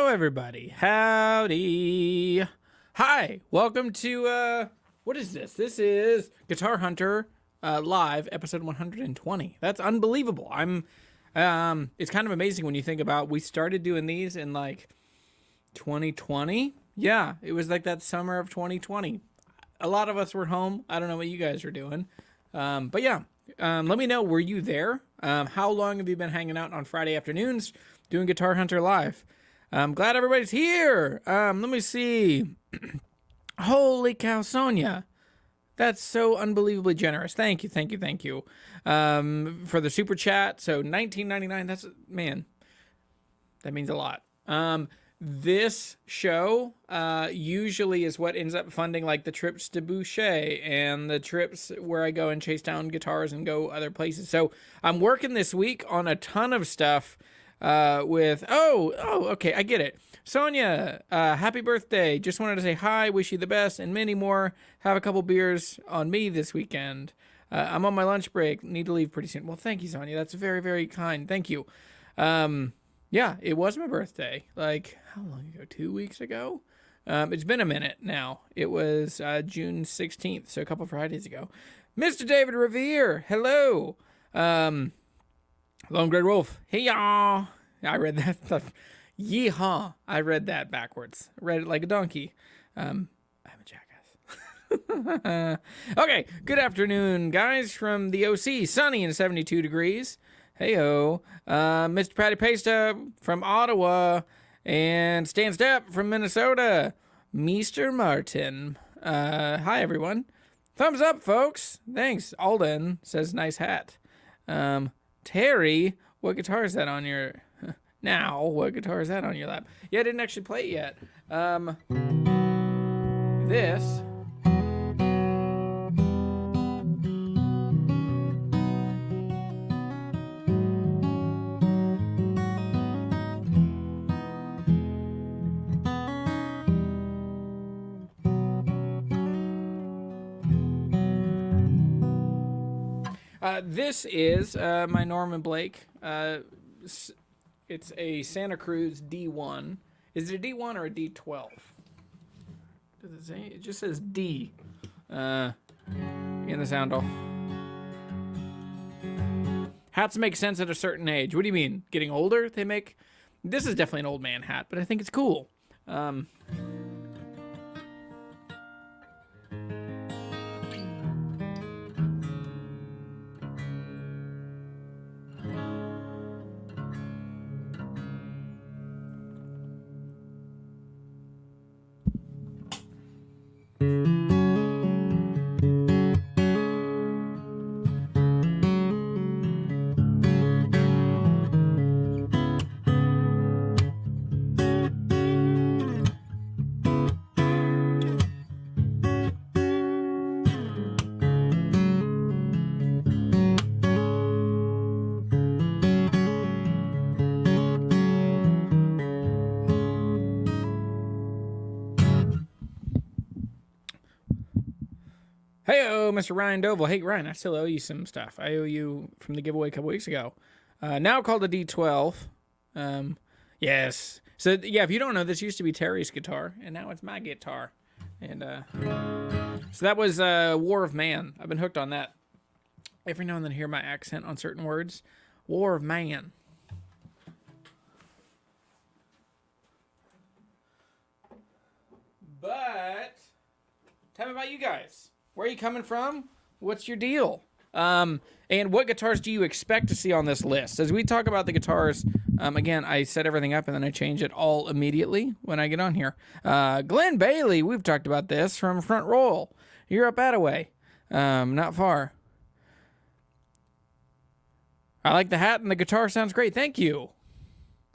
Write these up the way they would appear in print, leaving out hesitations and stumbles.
Hello, everybody. Howdy. Hi. Welcome to, what is this? This is Guitar Hunter Live, episode 120. That's unbelievable. It's kind of amazing when you think about, we started doing these in, 2020. Yeah, it was like that summer of 2020. A lot of us were home. I don't know what you guys were doing. But yeah, let me know, were you there? How long have you been hanging out on Friday afternoons doing Guitar Hunter Live? I'm glad everybody's here. Let me see. Holy cow, Sonia. That's so unbelievably generous. Thank you. For the super chat. So $19.99, that's, man, that means a lot. This show usually is what ends up funding like the trips to Boucher and the trips where I go and chase down guitars and go other places. So I'm working this week on a ton of stuff with, okay, I get it. Sonia, happy birthday. Just wanted to say hi, wish you the best, and many more. Have a couple beers on me this weekend. I'm on my lunch break, need to leave pretty soon. Well, thank you, Sonia. That's very, very kind. Thank you. Yeah, it was my birthday. Like, how long ago? 2 weeks ago? It's been a minute now. It was June 16th, so a couple Fridays ago. Mr. David Revere, hello. Lone Grey Wolf, hey y'all. I read that stuff. Yeehaw. I read that backwards. I read it like a donkey. I'm a jackass. Okay, good afternoon, guys, from the OC. Sunny and 72 degrees. Hey-ho. Mr. Patty Pasta from Ottawa. And Stan Stepp from Minnesota. Meester Martin. Hi, everyone. Thumbs up, folks. Thanks. Alden says, nice hat. Terry, what guitar is that on your... Now, what guitar is that on your lap? Yeah, I didn't actually play it yet. This... This is my Norman Blake. It's a Santa Cruz D1. Is it a D1 or a D12? Does it say? It just says D in the soundle. Hats make sense at a certain age. What do you mean? Getting older? They make... This is definitely an old man hat, but I think it's cool. Hey-oh, Mr. Ryan Doval. Hey, Ryan, I still owe you some stuff. I owe you from the giveaway a couple weeks ago. Now called a D12. Yes. So, yeah, if you don't know, this used to be Terry's guitar, and now it's my guitar. And so that was War of Man. I've been hooked on that. Every now and then I hear my accent on certain words. War of Man. But, tell me about you guys. Where are you coming from? What's your deal? And what guitars do you expect to see on this list? As we talk about the guitars, again, I set everything up and then I change it all immediately when I get on here. Glenn Bailey, we've talked about this from Front Roll. You're up Attaway. Not far. I like the hat and the guitar sounds great. Thank you.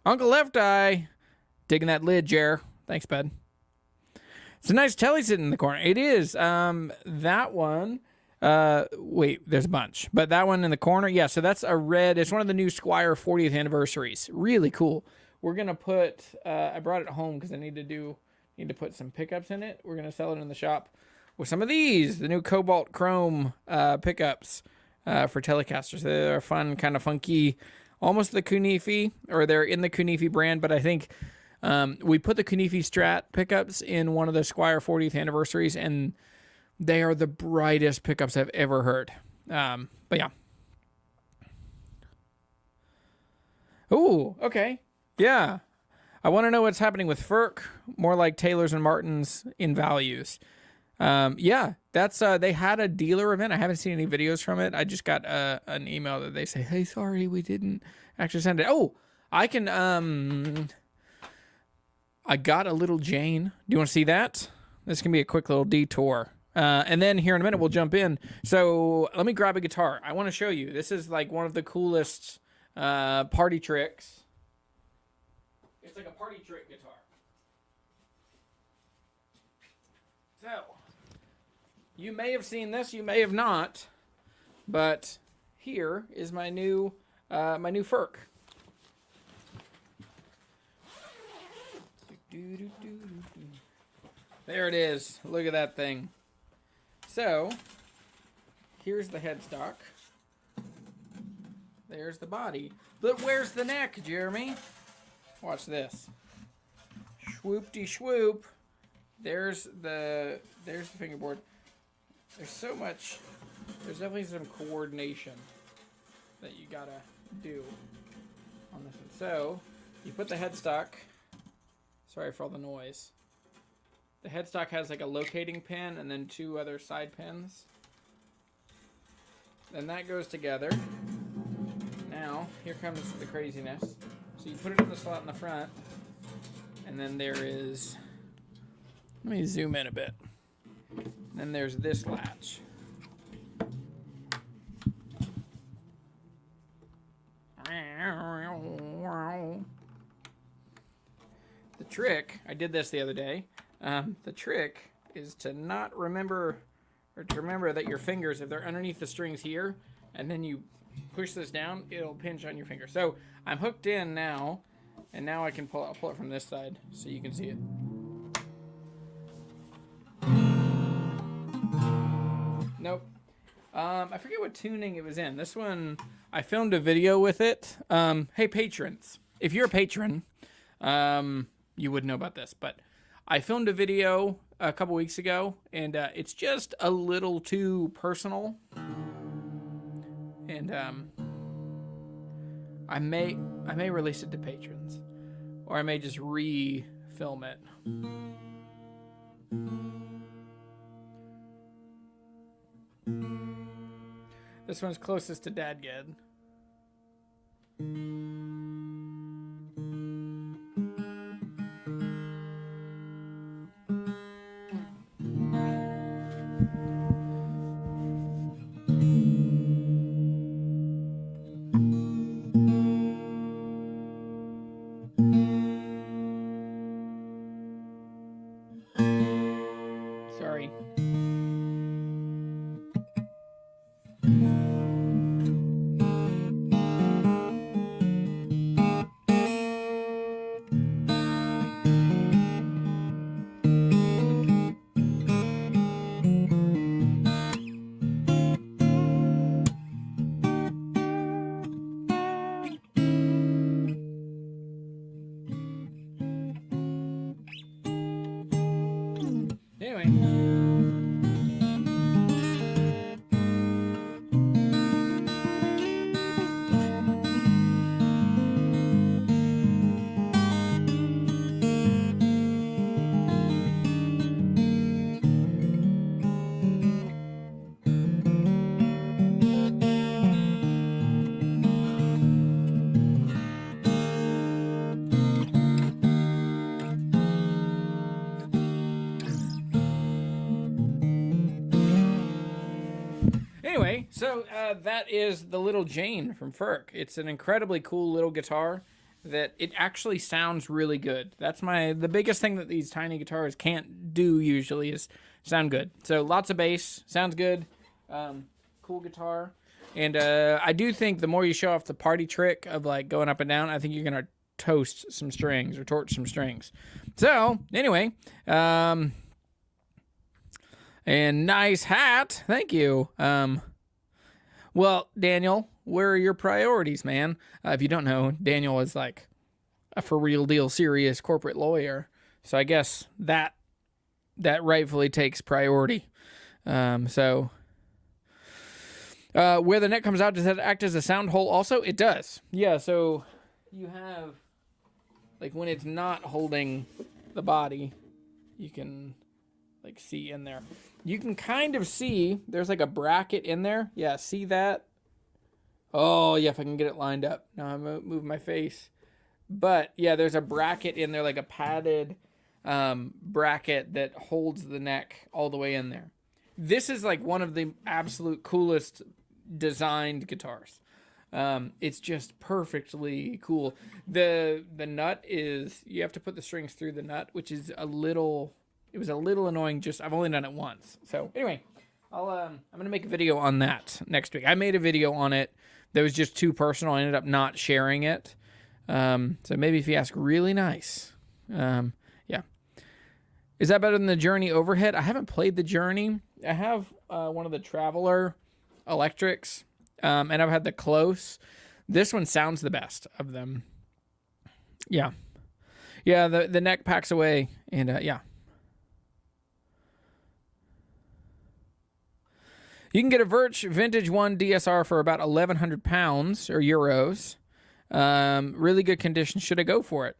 Uncle Left Eye. Digging that lid, Jer. Thanks, bud. It's a nice telly sitting in the corner. It is. That one. Wait, there's a bunch. But that one in the corner. Yeah, so that's a red. It's one of the new Squire 40th anniversaries. Really cool. We're going to put... I brought it home because I need to put some pickups in it. We're going to sell it in the shop with some of these. The new Cobalt Chrome pickups for Telecasters. They're fun, kind of funky. Almost the Kunifi. Or they're in the Kunifi brand. But I think... We put the Kunifi Strat pickups in one of the Squire 40th anniversaries, and they are the brightest pickups I've ever heard. But yeah. Ooh, okay. Yeah. I want to know what's happening with Furch, more like Taylor's and Martin's in values. Yeah, that's they had a dealer event. I haven't seen any videos from it. I just got an email that they say, "Hey, sorry, we didn't actually send it." Oh, I can I got a little Jane. Do you want to see that? This can be a quick little detour. And then here in a minute we'll jump in. So let me grab a guitar. I want to show you. This is like one of the coolest party tricks. It's like a party trick guitar. So, you may have seen this, you may have not, but here is my new Furch. There it is. Look at that thing. So, here's the headstock. There's the body. But where's the neck, Jeremy? Watch this. Swoop-de-swoop. There's the fingerboard. There's so much. There's definitely some coordination that you gotta do on this one. So, you put the headstock. Sorry for all the noise. The headstock has like a locating pin and then 2 other side pins. Then that goes together. Now, here comes the craziness. So you put it in the slot in the front, and then there is, let me zoom in a bit. Then there's this latch. The trick, I did this the other day, the trick is to not remember, or to remember that your fingers, if they're underneath the strings here, and then you push this down, it'll pinch on your finger. So I'm hooked in now, and now I can I'll pull it from this side so you can see it. Nope. I forget what tuning it was in. This one, I filmed a video with it. Hey patrons, if you're a patron, you would know about this, but I filmed a video a couple weeks ago, and it's just a little too personal. And I may release it to patrons, or I may just re-film it. This one's closest to Dadgad. Sorry. Anyway. Anyway, so that is the little Jane from Furch. It's an incredibly cool little guitar that it actually sounds really good. That's the biggest thing that these tiny guitars can't do usually is sound good. So lots of bass, sounds good, cool guitar. And I do think the more you show off the party trick of like going up and down, I think you're going to toast some strings or torch some strings. So anyway, and nice hat. Thank you. Well, Daniel, where are your priorities, man? If you don't know, Daniel is like a for real deal serious corporate lawyer. So I guess that rightfully takes priority. Where the neck comes out, does that act as a sound hole also? It does. Yeah, so you have, like, when it's not holding the body, you can, like, see in there. You can kind of see there's, like, a bracket in there. Yeah, see that? Oh, yeah, if I can get it lined up. Now I'm going to move my face. But, yeah, there's a bracket in there, like a padded bracket that holds the neck all the way in there. This is, like, one of the absolute coolest designed guitars. It's just perfectly cool. The nut is, you have to put the strings through the nut, which is it was a little annoying. I've only done it once. So anyway, I'm going to make a video on that next week. I made a video on it that was just too personal. I ended up not sharing it. So maybe if you ask really nice, yeah. Is that better than the Journey Overhead? I haven't played the Journey. I have one of the Traveler electrics, and I've had the Close. This one sounds the best of them. Yeah. Yeah, the neck packs away, and yeah. You can get a Furch Vintage 1 DSR for about 1,100 pounds or euros. Really good condition. Should I go for it?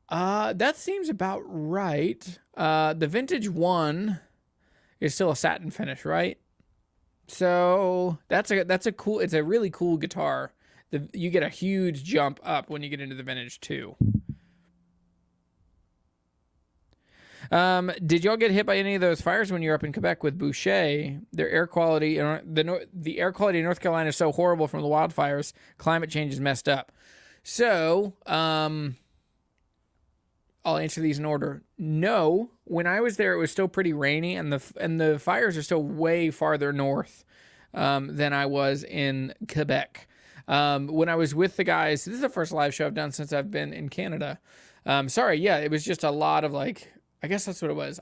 That seems about right. The Vintage 1 is still a satin finish, right? So that's a cool, it's a really cool guitar. You get a huge jump up when you get into the Vintage 2. Did y'all get hit by any of those fires when you were up in Quebec with Boucher? Their air quality, the air quality in North Carolina is so horrible from the wildfires. Climate change is messed up. So, I'll answer these in order. No, when I was there, it was still pretty rainy, and the fires are still way farther north than I was in Quebec. When I was with the guys, this is the first live show I've done since I've been in Canada. Sorry, yeah, it was just a lot of, like, I guess that's what it was.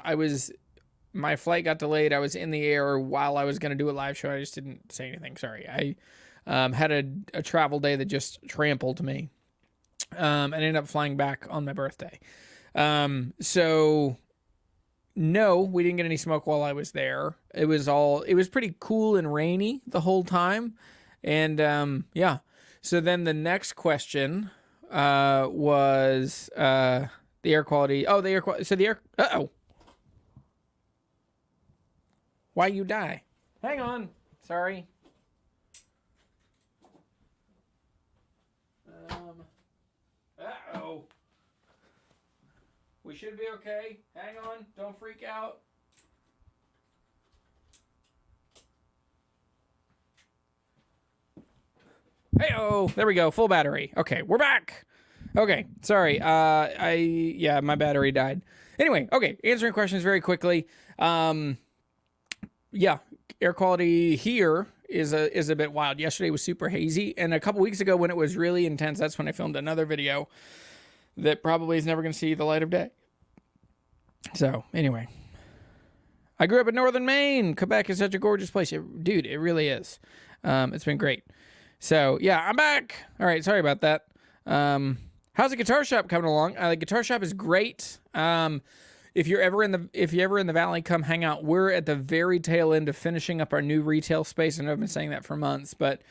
My flight got delayed. I was in the air while I was going to do a live show. I just didn't say anything. Sorry. I had a travel day that just trampled me. And ended up flying back on my birthday. So no, we didn't get any smoke while I was there. It was pretty cool and rainy the whole time. And, yeah. So then the next question, was, the air quality. Oh, the air quality. So the air. Uh-oh. Why you die? Hang on. Sorry. Uh-oh. We should be okay. Hang on. Don't freak out. Hey-oh. There we go. Full battery. Okay, we're back. Okay, sorry. Yeah, my battery died. Anyway, okay, answering questions very quickly. Yeah, air quality here is a bit wild. Yesterday was super hazy, and a couple weeks ago when it was really intense, that's when I filmed another video that probably is never going to see the light of day. So, anyway. I grew up in northern Maine. Quebec is such a gorgeous place. Dude, it really is. It's been great. So, yeah, I'm back. All right, sorry about that. How's the guitar shop coming along? The guitar shop is great. If you're ever in the Valley, come hang out. We're at the very tail end of finishing up our new retail space. I know I've been saying that for months, but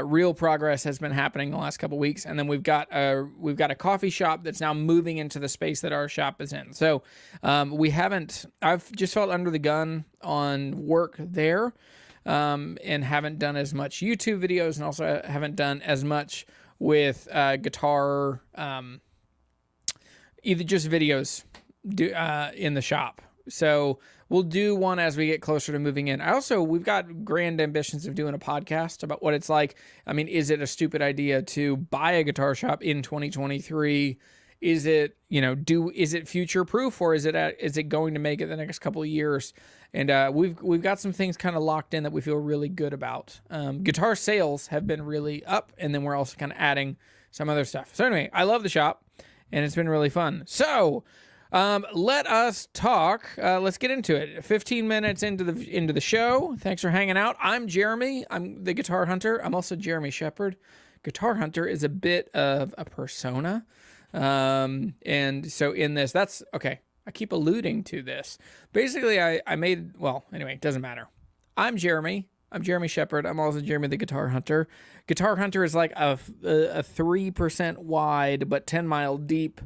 real progress has been happening the last couple weeks. And then we've got a coffee shop that's now moving into the space that our shop is in. So I've just felt under the gun on work there, and haven't done as much YouTube videos, and also haven't done as much with guitar, either just videos in the shop. So we'll do one as we get closer to moving in. We've got grand ambitions of doing a podcast about what it's like. I mean, is it a stupid idea to buy a guitar shop in 2023? Is it, is it future proof, or is it going to make it the next couple of years? And we've got some things kind of locked in that we feel really good about. Guitar sales have been really up, and then we're also kind of adding some other stuff. So anyway, I love the shop, and it's been really fun. So let us talk. Let's get into it. 15 minutes into the show. Thanks for hanging out. I'm Jeremy. I'm the Guitar Hunter. I'm also Jeremy Sheppard. Guitar Hunter is a bit of a persona. And so in this, that's okay. I keep alluding to this. Basically, I made, well, anyway, it doesn't matter. I'm Jeremy. I'm Jeremy Sheppard. I'm also Jeremy the Guitar Hunter. Guitar Hunter is like a 3% wide but 10-mile deep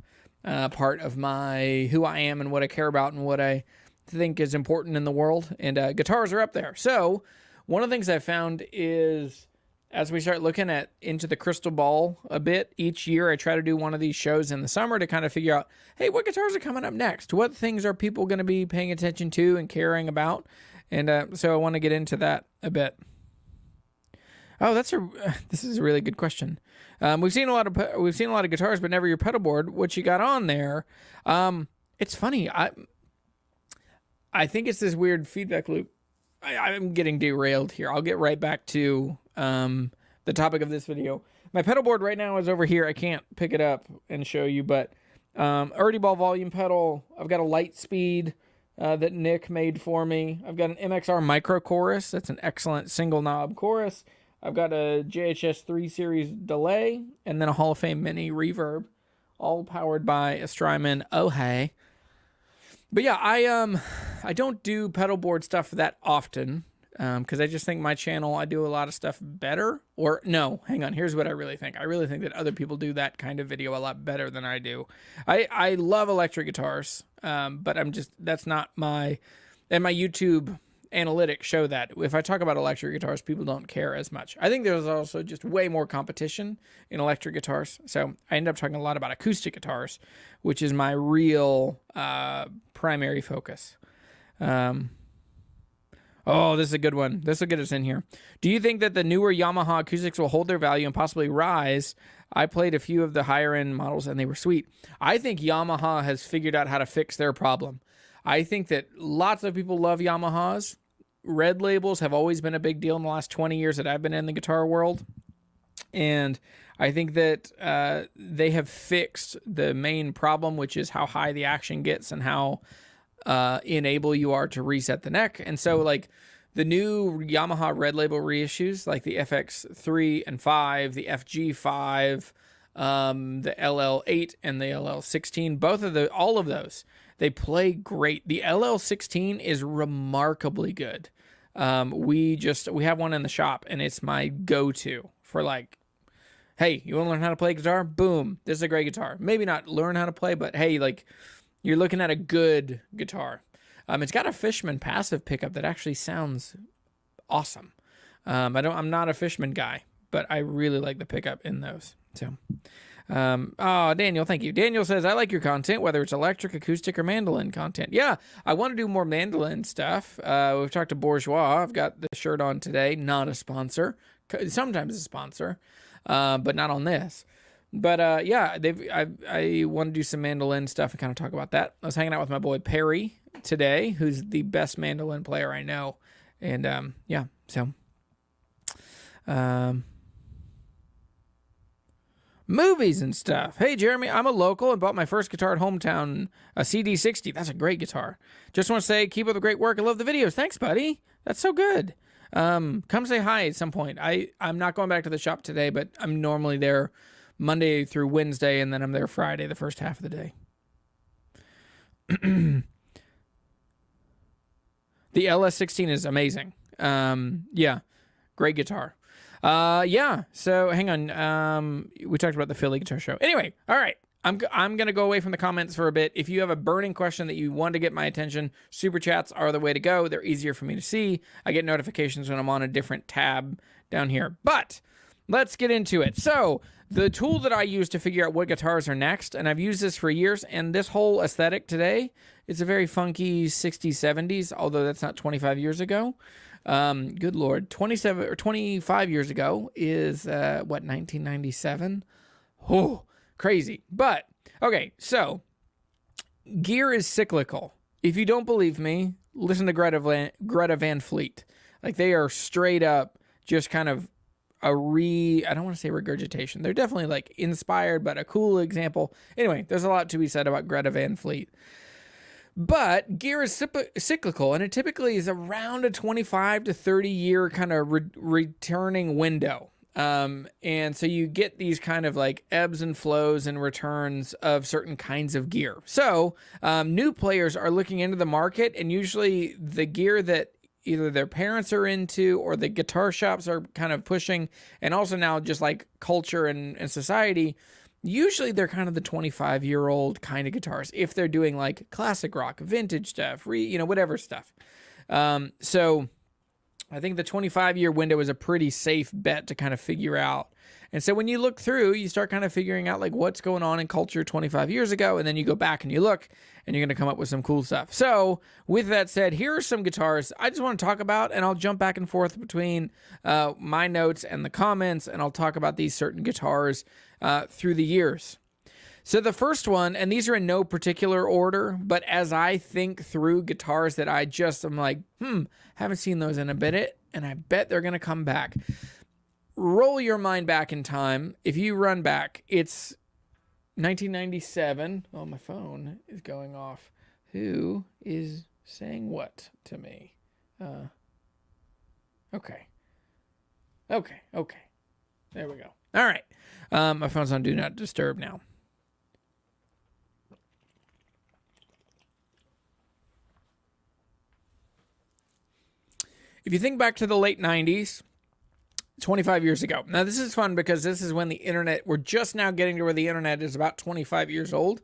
part of my who I am and what I care about and what I think is important in the world. And guitars are up there. So one of the things I found is as we start looking at into the crystal ball a bit, each year I try to do one of these shows in the summer to kind of figure out, hey, what guitars are coming up next? What things are people going to be paying attention to and caring about? And so I want to get into that a bit. Oh, this is a really good question. We've seen a lot of guitars, but never your pedal board. What you got on there? It's funny. I think it's this weird feedback loop. I'm getting derailed here. I'll get right back to the topic of this video. My pedal board right now is over here. I can't pick it up and show you, but Ernie Ball volume pedal. I've got a Lightspeed that Nick made for me. I've got an MXR micro chorus. That's an excellent single knob chorus. I've got a JHS 3 series delay and then a Hall of Fame mini reverb, all powered by a Strymon Oh-Hey. But yeah, I don't do pedal board stuff that often because I just think my channel, I do a lot of stuff better. Or no, hang on, here's what I really think. I really think that other people do that kind of video a lot better than I do. I love electric guitars, but that's not my, and my YouTube analytics show that if I talk about electric guitars, people don't care as much. I think there's also just way more competition in electric guitars. So I end up talking a lot about acoustic guitars, which is my real primary focus. Oh, this is a good one. This will get us in here. Do you think that the newer Yamaha acoustics will hold their value and possibly rise? I played a few of the higher end models and they were sweet. I think Yamaha has figured out how to fix their problem. I think that lots of people love Yamahas. Red labels have always been a big deal in the last 20 years that I've been in the guitar world. And I think that they have fixed the main problem, which is how high the action gets and how unable you are to reset the neck. And so like the new Yamaha red label reissues, like the FX3 and 5, the FG5, the LL8 and the LL16, all of those, they play great. The LL16 is remarkably good. We have one in the shop and it's my go-to for like, hey, you want to learn how to play guitar? Boom. This is a great guitar. Maybe not learn how to play, but hey, like you're looking at a good guitar. It's got a Fishman passive pickup that actually sounds awesome. I'm not a Fishman guy, but I really like the pickup in those. So, Daniel, thank you. Daniel says, I like your content, whether it's electric, acoustic, or mandolin content. Yeah, I want to do more mandolin stuff. We've talked to Bourgeois. I've got the shirt on today, not a sponsor. Sometimes a sponsor, but not on this. But yeah, I want to do some mandolin stuff and kind of talk about that. I was hanging out with my boy Perry today, who's the best mandolin player I know. And yeah, so... movies and stuff. Hey, Jeremy, I'm a local and bought my first guitar at Hometown, a CD60. That's a great guitar. Just want to say, keep up the great work. I love the videos. Thanks, buddy. That's so good. Come say hi at some point. I'm not going back to the shop today, but I'm normally there Monday through Wednesday, and then I'm there Friday, the first half of the day. The LS16 is amazing. Yeah, great guitar. Yeah, so hang on. We talked about the Philly Guitar Show. Anyway, all right. I'm going to go away from the comments for a bit. If you have a burning question that you want to get my attention, super chats are the way to go. They're easier for me to see. I get notifications when I'm on a different tab down here. But let's get into it. So the tool that I use to figure out what guitars are next, and I've used this for years, and this whole aesthetic today, it's a very funky 60s, 70s, although that's not 25 years ago. Good Lord, 27 or 25 years ago is, 1997? Oh, crazy. But, okay, so, gear is cyclical. If you don't believe me, listen to Greta Van Fleet. Like, they are straight up just kind of I don't want to say regurgitation. They're definitely, like, inspired, but a cool example. Anyway, there's a lot to be said about Greta Van Fleet. But gear is cyclical, and it typically is around a 25 to 30 year kind of returning window. And so you get these kind of like ebbs and flows and returns of certain kinds of gear. So new players are looking into the market, and usually the gear that either their parents are into or the guitar shops are kind of pushing, and also now just like culture and society, usually they're kind of the 25-year-old kind of guitars if they're doing like classic rock, vintage stuff, whatever stuff. So I think the 25-year window is a pretty safe bet to kind of figure out. And so when you look through, you start kind of figuring out like what's going on in culture 25 years ago, and then you go back and you look, and you're going to come up with some cool stuff. So with that said, here are some guitars I just want to talk about, and I'll jump back and forth between my notes and the comments, and I'll talk about these certain guitars through the years. So the first one, and these are in no particular order, but as I think through guitars that I'm like, haven't seen those in a bit, and I bet they're going to come back. Roll your mind back in time. If you run back, it's 1997. Oh, my phone is going off. Who is saying what to me? Okay. There we go. All right. My phone's on Do Not Disturb now. If you think back to the late 90s, 25 years ago. Now, this is fun because this is when the internet, we're just now getting to where the internet is about 25 years old.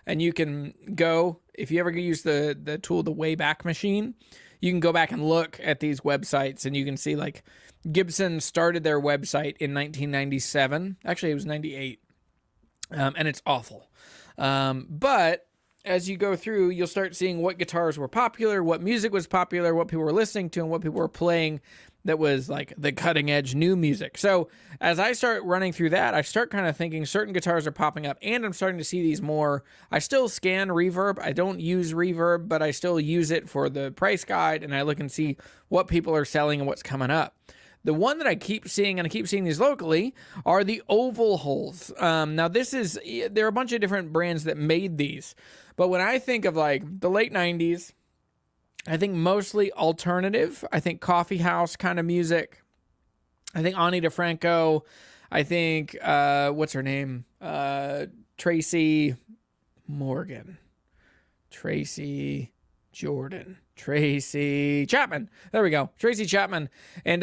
And you can go, if you ever use the tool, the Wayback Machine, you can go back and look at these websites, and you can see like Gibson started their website in 1997. Actually, it was 98. And it's awful. But as you go through, you'll start seeing what guitars were popular, what music was popular, what people were listening to, and what people were playing that was like the cutting edge new music. So as I start running through that, I start kind of thinking certain guitars are popping up, and I'm starting to see these more. I still scan reverb. I don't use reverb, but I still use it for the price guide, and I look and see what people are selling and what's coming up. The one that I keep seeing, and I keep seeing these locally, are the oval holes. Now there are a bunch of different brands that made these, but when I think of like the late 90s, I think mostly alternative. I think coffee house kind of music. I think Ani DeFranco. I think, what's her name? Tracy Morgan. Tracy Jordan. Tracy Chapman. There we go. Tracy Chapman. And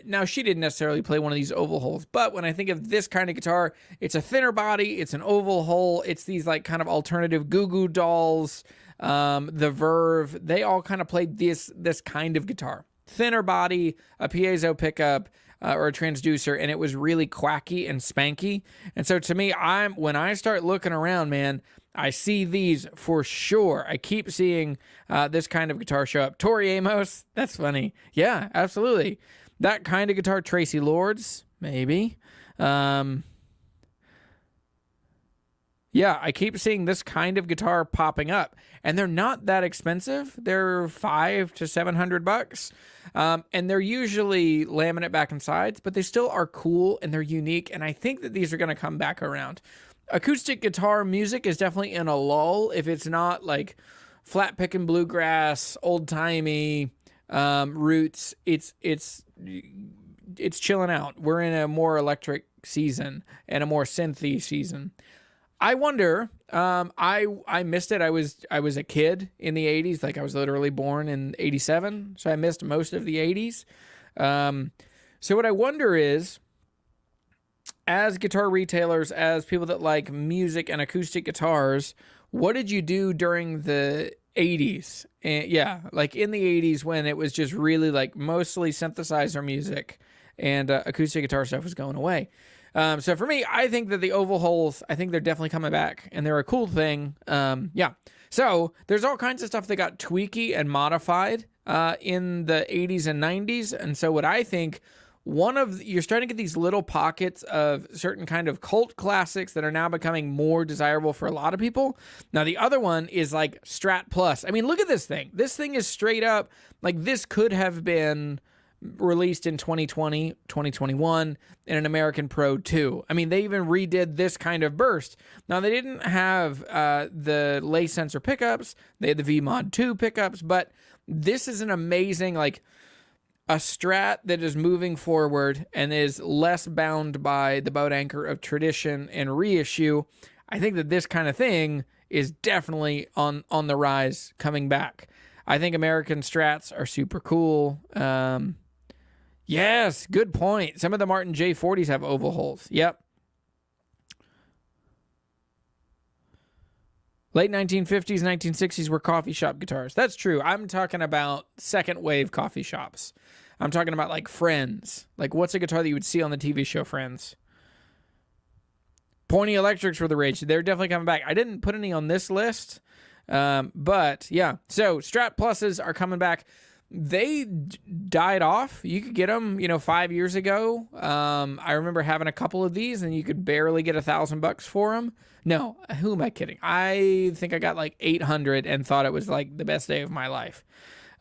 now she didn't necessarily play one of these oval holes, but when I think of this kind of guitar, it's a thinner body, it's an oval hole, it's these like kind of alternative Goo Goo Dolls, the Verve, they all kind of played this kind of guitar. Thinner body, a piezo pickup, or a transducer, and it was really quacky and spanky. And so to me, when I start looking around, man, I see these for sure. I keep seeing this kind of guitar show up. Tori Amos, that's funny. Yeah, absolutely. That kind of guitar, Tracy Lords, maybe. Yeah, I keep seeing this kind of guitar popping up, and they're not that expensive. They're $500 to $700, and they're usually laminate back and sides, but they still are cool and they're unique. And I think that these are going to come back around. Acoustic guitar music is definitely in a lull. If it's not like flat picking bluegrass, old timey roots, it's chilling out. We're in a more electric season and a more synthy season. I wonder, I missed it. I was a kid in the 80s. Like I was literally born in 87. So I missed most of the 80s. So what I wonder is, as guitar retailers, as people that like music and acoustic guitars, what did you do during the 80s? And yeah, like in the 80s when it was just really like mostly synthesizer music and acoustic guitar stuff was going away. So for me, I think that the oval holes, I think they're definitely coming back, and they're a cool thing. Yeah. So there's all kinds of stuff that got tweaky and modified in the 80s and 90s. And so what I think, you're starting to get these little pockets of certain kind of cult classics that are now becoming more desirable for a lot of people. Now, the other one is like Strat Plus. I mean, look at this thing. This thing is straight up, like this could have been released in 2020, 2021 in an American Pro 2. I mean, they even redid this kind of burst. Now, they didn't have the lay sensor pickups. They had the V-Mod 2 pickups, but this is an amazing, like, a Strat that is moving forward and is less bound by the boat anchor of tradition and reissue, I think that this kind of thing is definitely on the rise, coming back. I think American Strats are super cool. Yes, good point. Some of the Martin J40s have oval holes. Yep. Late 1950s, 1960s were coffee shop guitars. That's true. I'm talking about second wave coffee shops. I'm talking about like Friends. Like, what's a guitar that you would see on the TV show Friends? Pointy electrics were the rage. They're definitely coming back. I didn't put any on this list, but yeah. So Strat Pluses are coming back. They died off. You could get them, 5 years ago. I remember having a couple of these, and you could barely get $1,000 for them. No, who am I kidding? I think I got like 800 and thought it was like the best day of my life.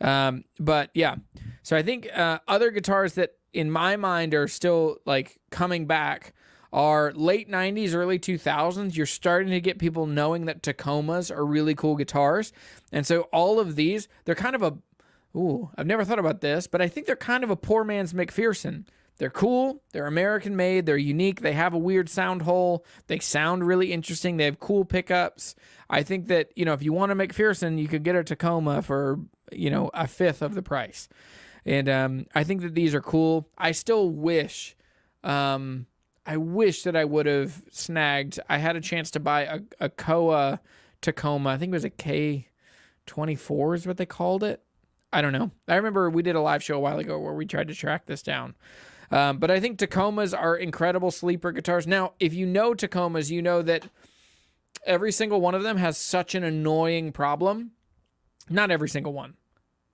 But yeah, so I think other guitars that in my mind are still like coming back are late 90s, early 2000s. You're starting to get people knowing that Tacomas are really cool guitars. And so all of these, they're kind of I've never thought about this, but I think they're kind of a poor man's McPherson. They're cool. They're American made. They're unique. They have a weird sound hole. They sound really interesting. They have cool pickups. I think that, if you want a McPherson, you could get a Tacoma for, a fifth of the price. And I think that these are cool. I still wish, I wish that I would have snagged. I had a chance to buy a Koa Tacoma. I think it was a K24 is what they called it. I don't know. I remember we did a live show a while ago where we tried to track this down. But I think Tacomas are incredible sleeper guitars. Now, if you know Tacomas, you know that every single one of them has such an annoying problem. Not every single one,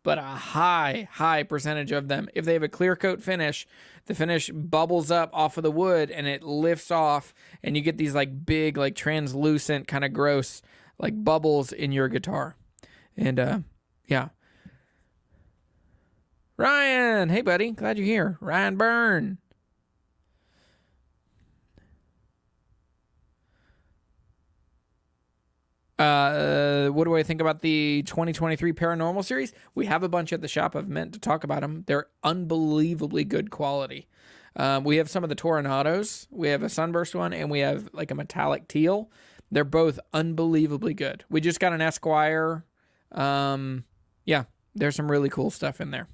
but a high percentage of them. If they have a clear coat finish, the finish bubbles up off of the wood and it lifts off, and you get these like big, like translucent, kind of gross, like bubbles in your guitar. And yeah. Ryan, hey buddy, glad you're here. Ryan Byrne. What do I think about the 2023 Paranormal series? We have a bunch at the shop. I've meant to talk about them. They're unbelievably good quality. We have some of the Toronados. We have a Sunburst one, and we have like a metallic teal. They're both unbelievably good. We just got an Esquire. Yeah, there's some really cool stuff in there.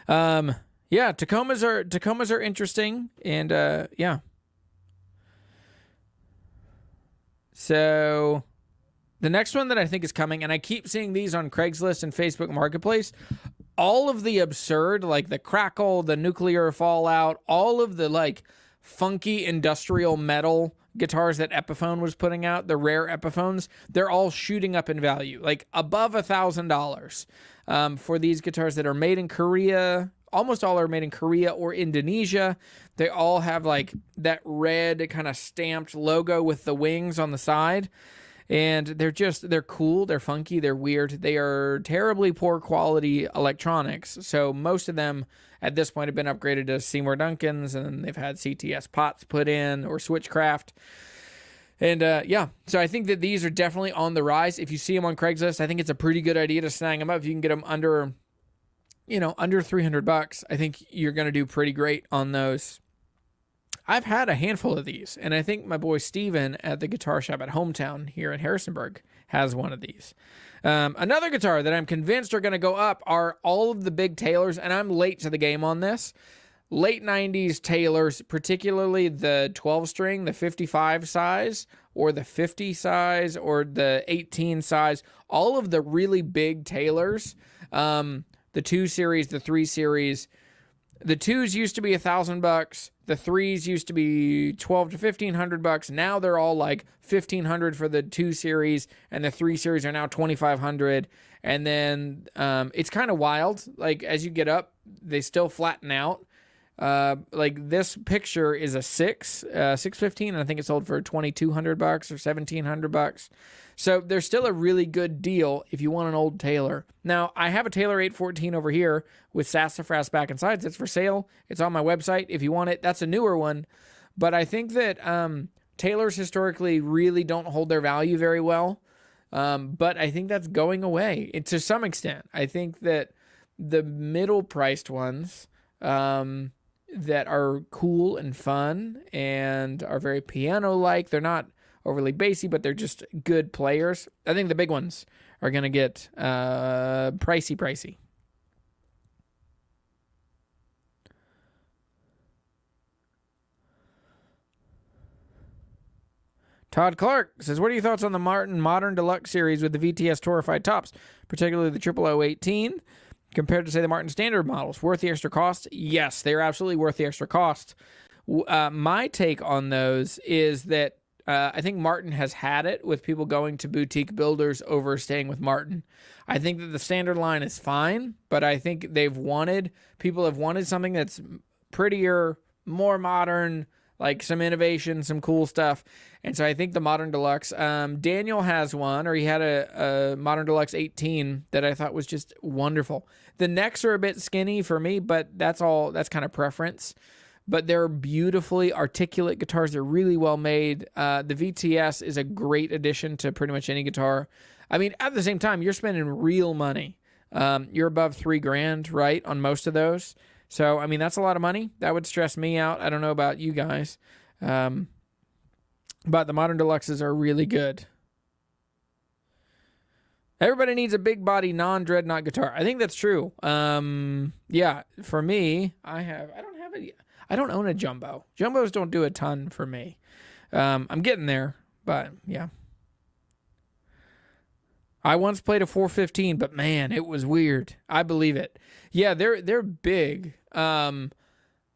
Yeah, Tacomas are interesting, and yeah. So the next one that I think is coming, and I keep seeing these on Craigslist and Facebook Marketplace, all of the absurd, like the crackle, the nuclear fallout, all of the like funky industrial metal guitars that Epiphone was putting out, the rare Epiphones, they're all shooting up in value, like above $1,000 for these guitars that are made in Korea. Almost all are made in Korea or Indonesia. They all have like that red kind of stamped logo with the wings on the side. And they're cool, they're funky, they're weird. They are terribly poor quality electronics. So most of them at this point have been upgraded to Seymour Duncans, and they've had CTS pots put in or Switchcraft. And yeah, so I think that these are definitely on the rise. If you see them on Craigslist, I think it's a pretty good idea to snag them up. If you can get them under $300, I think you're going to do pretty great on those. I've had a handful of these, and I think my boy Steven at the guitar shop at Hometown here in Harrisonburg has one of these. Another guitar that I'm convinced are going to go up are all of the big Taylors, and I'm late to the game on this. Late 90s Taylors, particularly the 12-string, the 55 size, or the 50 size, or the 18 size, all of the really big Taylors, the 2 series, the 3 series. The 2s used to be $1,000. The 3s used to be $1,200 to $1,500. Now they're all like $1,500 for the 2 series, and the 3 series are now $2,500. And then it's kind of wild. Like as you get up, they still flatten out. Like this picture is a 615, and I think it sold for $2,200 or $1,700. So there's still a really good deal if you want an old Taylor. Now, I have a Taylor 814 over here with sassafras back and sides. It's for sale. It's on my website. If you want it, that's a newer one. But I think that Taylors historically really don't hold their value very well. But I think that's going away to some extent. I think that the middle priced ones that are cool and fun and are very piano-like. They're not overly bassy, but they're just good players. I think the big ones are going to get pricey. Todd Clark says, what are your thoughts on the Martin Modern Deluxe series with the VTS Torrified tops, particularly the 0018, compared to, say, the Martin Standard models? Worth the extra cost? Yes, they're absolutely worth the extra cost. My take on those is that I think Martin has had it with people going to boutique builders over staying with Martin. I think that the Standard line is fine, but I think people have wanted something that's prettier, more modern, like some innovation, some cool stuff. And so I think the Modern Deluxe, Daniel has one, or he had a Modern Deluxe 18 that I thought was just wonderful. The necks are a bit skinny for me, but that's kind of preference. But they're beautifully articulate guitars. They're really well made. The VTS is a great addition to pretty much any guitar. I mean, at the same time, you're spending real money. You're above $3,000, right, on most of those. So, I mean, that's a lot of money. That would stress me out. I don't know about you guys. But the Modern Deluxes are really good. Everybody needs a big body non-dreadnought guitar. I think that's true. Yeah, for me, I don't own a jumbo. Jumbos don't do a ton for me. I'm getting there, but yeah. I once played a 415, but man, it was weird. I believe it. Yeah, they're big. And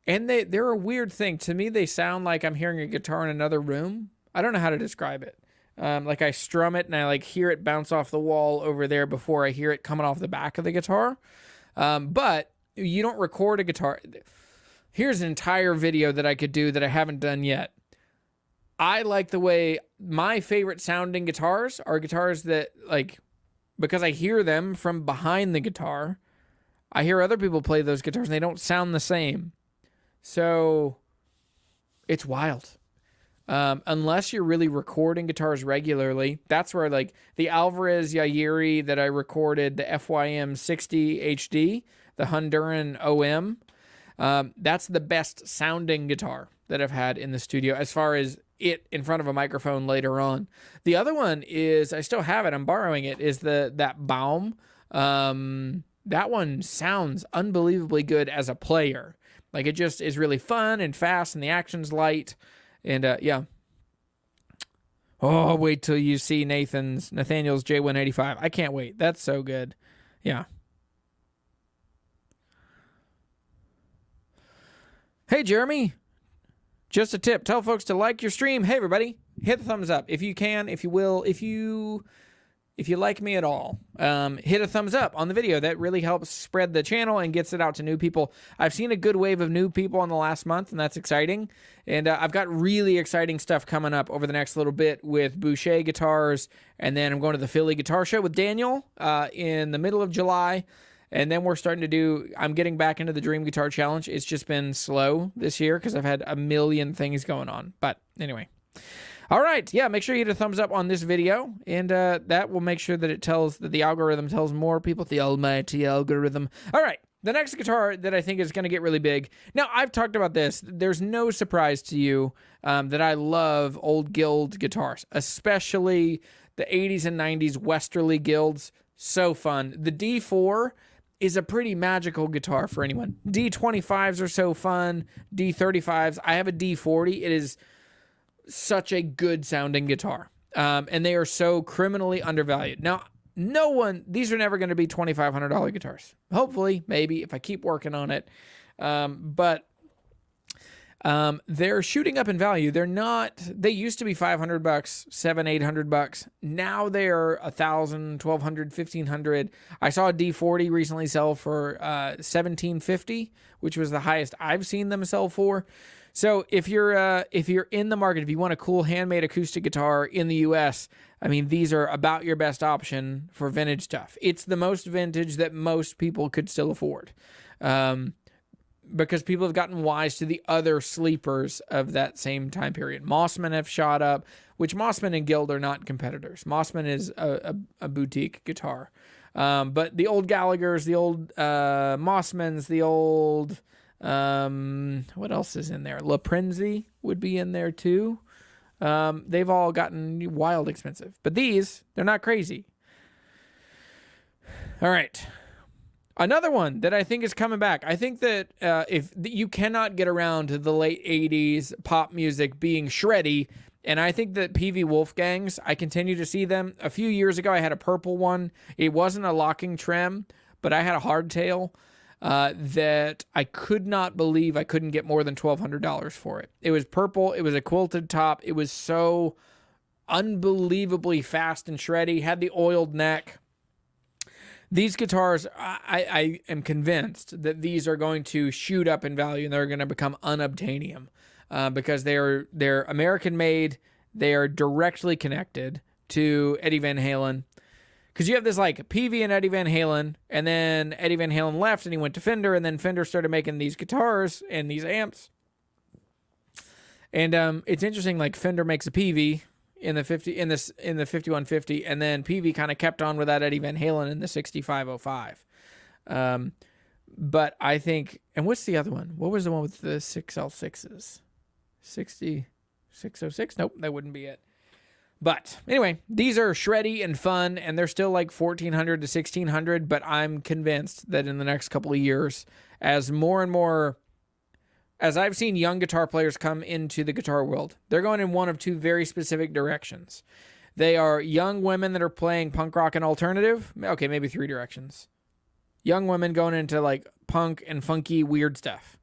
they're a weird thing. To me, they sound like I'm hearing a guitar in another room. I don't know how to describe it. Like I strum it and I like hear it bounce off the wall over there before I hear it coming off the back of the guitar. But you don't record a guitar. Here's an entire video that I could do that I haven't done yet. I like the way my favorite sounding guitars are guitars that, like, because I hear them from behind the guitar, I hear other people play those guitars and they don't sound the same. So it's wild. Unless you're really recording guitars regularly, that's where, like, the Alvarez Yairi that I recorded, the FYM 60 HD, the Honduran OM, that's the best sounding guitar that I've had in the studio as far as it in front of a microphone later on. The other one is, I still have it, I'm borrowing it, is that Baum. That one sounds unbelievably good as a player. Like, it just is really fun and fast and the action's light. And yeah. Oh, wait till you see Nathaniel's J185. I can't wait. That's so good. Yeah. Hey, Jeremy. Just a tip. Tell folks to like your stream. Hey, everybody. Hit the thumbs up if you can, if you will, if you like me at all. Hit a thumbs up on the video. That really helps spread the channel and gets it out to new people. I've seen a good wave of new people in the last month, and that's exciting. And I've got really exciting stuff coming up over the next little bit with Boucher guitars, and then I'm going to the Philly Guitar Show with Daniel in the middle of July. And then we're starting to I'm getting back into the Dream Guitar Challenge. It's just been slow this year because I've had a million things going on. But anyway. All right. Yeah, make sure you hit a thumbs up on this video. And that will make sure that the algorithm tells more people, the almighty algorithm. All right. The next guitar that I think is going to get really big. Now, I've talked about this. There's no surprise to you that I love old Guild guitars, especially the 80s and 90s Westerly Guilds. So fun. The D4 is a pretty magical guitar for anyone. D25s are so fun. D35s. I have a D40. It is such a good sounding guitar. And they are so criminally undervalued. Now, these are never going to be $2,500 guitars. Hopefully, maybe, if I keep working on it. But they're shooting up in value. They used to be $500, $700-800. Now they're $1,000, $1,200, $1,500. I saw a D40 recently sell for $1,750, which was the highest I've seen them sell for. So if you're in the market, if you want a cool handmade acoustic guitar in the US, I mean, these are about your best option for vintage stuff. It's the most vintage that most people could still afford. Because people have gotten wise to the other sleepers of that same time period. Mossman have shot up, which Mossman and Guild are not competitors. Mossman is a boutique guitar. But the old Gallaghers, the old Mossmans, the old what else is in there? La Prenzie would be in there too. They've all gotten wild expensive, but these, they're not crazy. All right. Another one that I think is coming back. I think that if you cannot get around to the late 80s pop music being shreddy, and I think that Peavey Wolfgangs, I continue to see them. A few years ago, I had a purple one. It wasn't a locking trim, but I had a hardtail that I could not believe I couldn't get more than $1,200 for it. It was purple. It was a quilted top. It was so unbelievably fast and shreddy. Had the oiled neck. These guitars, I am convinced that these are going to shoot up in value and they're going to become unobtainium because they're American made. They are directly connected to Eddie Van Halen. Because you have this like Peavey and Eddie Van Halen, and then Eddie Van Halen left and he went to Fender, and then Fender started making these guitars and these amps. And it's interesting, like Fender makes a Peavey in the 5150, and then Peavey kind of kept on with that Eddie Van Halen in the 6505. But I think, and what's the other one? What was the one with the 6L6s? 606? Nope, that wouldn't be it. But anyway, these are shreddy and fun, and they're still like $1,400 to $1,600. But I'm convinced that in the next couple of years, as more and more, as I've seen young guitar players come into the guitar world, they're going in one of two very specific directions. They are young women that are playing punk rock and alternative. Okay, maybe three directions. Young women going into like punk and funky weird stuff.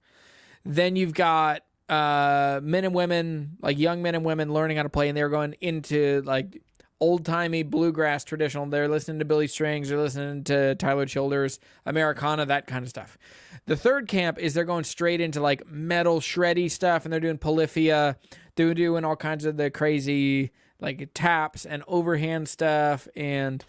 Then you've got men and women, like young men and women learning how to play, and they're going into like old-timey bluegrass traditional. They're listening to Billy Strings, they're listening to Tyler Childers, Americana, that kind of stuff. The third camp is they're going straight into like metal shreddy stuff, and they're doing polyphia, they're doing all kinds of the crazy like taps and overhand stuff. And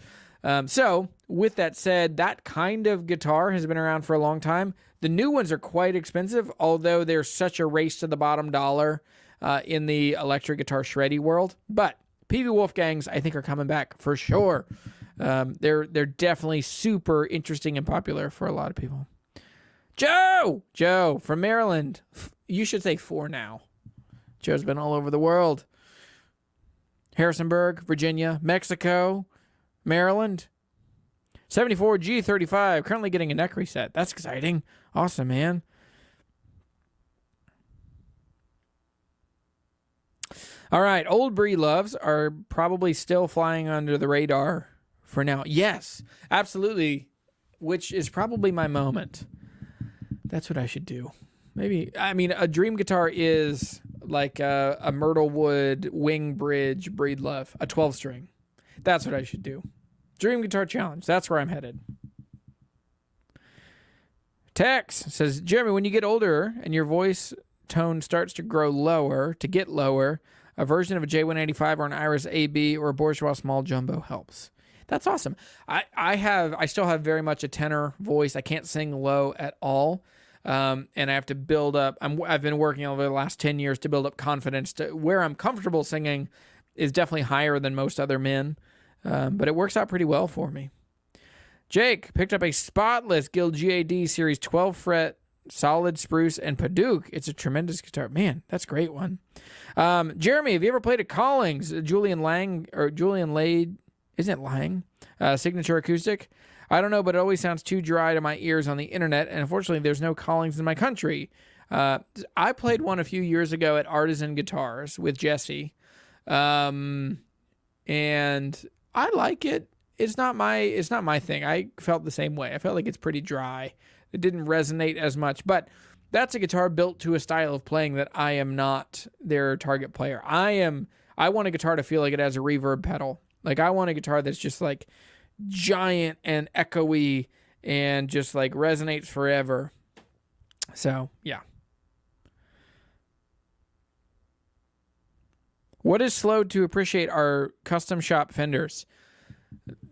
so with that said, that kind of guitar has been around for a long time. The new ones are quite expensive, although there's such a race to the bottom dollar in the electric guitar shreddy world. But Peavey Wolfgangs, I think, are coming back for sure. They're definitely super interesting and popular for a lot of people. Joe from Maryland. You should say 4 now. Joe's been all over the world. Harrisonburg, Virginia, Mexico, Maryland. 74 G35, currently getting a neck reset. That's exciting. Awesome, man. All right, old Brie loves are probably still flying under the radar for now. Yes, absolutely, which is probably my moment. That's what I should do. Maybe, I mean, a dream guitar is like a Myrtlewood Wing Bridge Breedlove, a 12-string. That's what I should do. Dream Guitar Challenge. That's where I'm headed. Tex says, Jeremy, when you get older and your voice tone starts to grow lower, a version of a J185 or an Iris AB or a Bourgeois Small Jumbo helps. That's awesome. I still have very much a tenor voice. I can't sing low at all. And I have to build up. I've been working over the last 10 years to build up confidence to where I'm comfortable singing is definitely higher than most other men. But it works out pretty well for me. Jake picked up a spotless Guild GAD Series 12 fret solid spruce and Paduke. It's a tremendous guitar. Man, that's a great one. Jeremy, have you ever played a Collings Julian Lade? Isn't it Lang? Signature acoustic? I don't know, but it always sounds too dry to my ears on the internet, and unfortunately there's no Collings in my country. I played one a few years ago at Artisan Guitars with Jesse. And I like it. It's not my thing. I felt the same way. I felt like it's pretty dry. It didn't resonate as much, but that's a guitar built to a style of playing that I am not their target player. I want a guitar to feel like it has a reverb pedal. Like I want a guitar that's just like giant and echoey and just like resonates forever. So, yeah. What is slowed to appreciate our custom shop Fenders?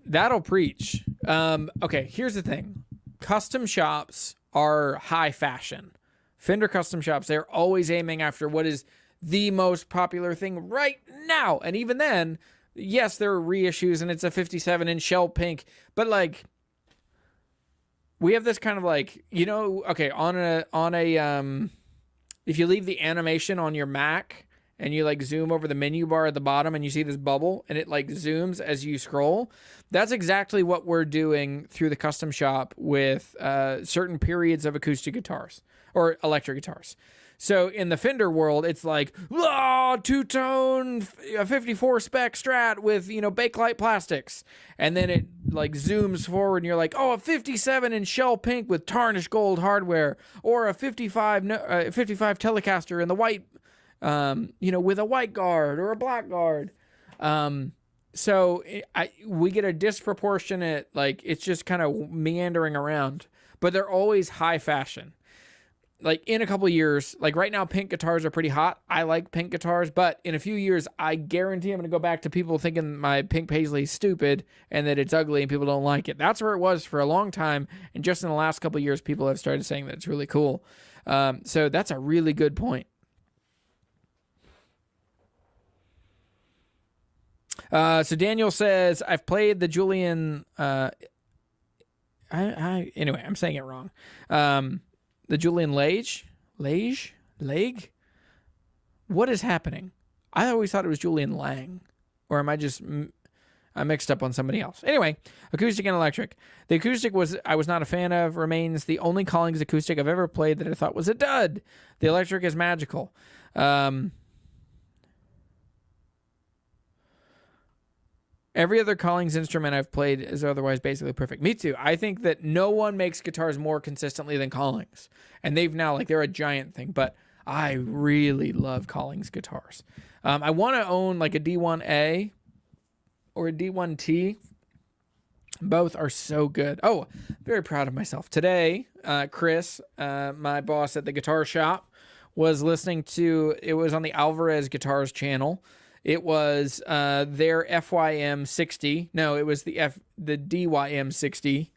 That'll preach. Okay, here's the thing. Custom shops are high fashion. Fender custom shops, they're always aiming after what is the most popular thing right now. And even then, yes, there are reissues and it's a 57 in shell pink, but like we have this kind of like, okay, on a if you leave the animation on your Mac and you like zoom over the menu bar at the bottom and you see this bubble and it like zooms as you scroll, that's exactly what we're doing through the custom shop with certain periods of acoustic guitars or electric guitars. So in the Fender world, it's like, two-tone 54 spec Strat with, Bakelite plastics. And then it like zooms forward and you're like, a 57 in shell pink with tarnished gold hardware, or a 55 Telecaster in the white, with a white guard or a black guard. So we get a disproportionate, like, it's just kind of meandering around, but they're always high fashion. Like in a couple of years, like right now, pink guitars are pretty hot. I like pink guitars, but in a few years, I guarantee I'm going to go back to people thinking my pink paisley is stupid and that it's ugly and people don't like it. That's where it was for a long time. And just in the last couple of years, people have started saying that it's really cool. So that's a really good point. So Daniel says, I've played the Julian, anyway, I'm saying it wrong. The Julian Lage? What is happening? I always thought it was Julian Lang. Or am I just... I mixed up on somebody else. Anyway, acoustic and electric. The acoustic I was not a fan of, remains the only Collings acoustic I've ever played that I thought was a dud. The electric is magical. Every other Collings instrument I've played is otherwise basically perfect. Me too. I think that no one makes guitars more consistently than Collings. And they've now, like, they're a giant thing. But I really love Collings guitars. I want to own, like, a D1A or a D1T. Both are so good. Oh, very proud of myself. Today, Chris, my boss at the guitar shop, was listening to, it was on the Alvarez Guitars channel. It was their FYM 60. No, it was the DYM 60.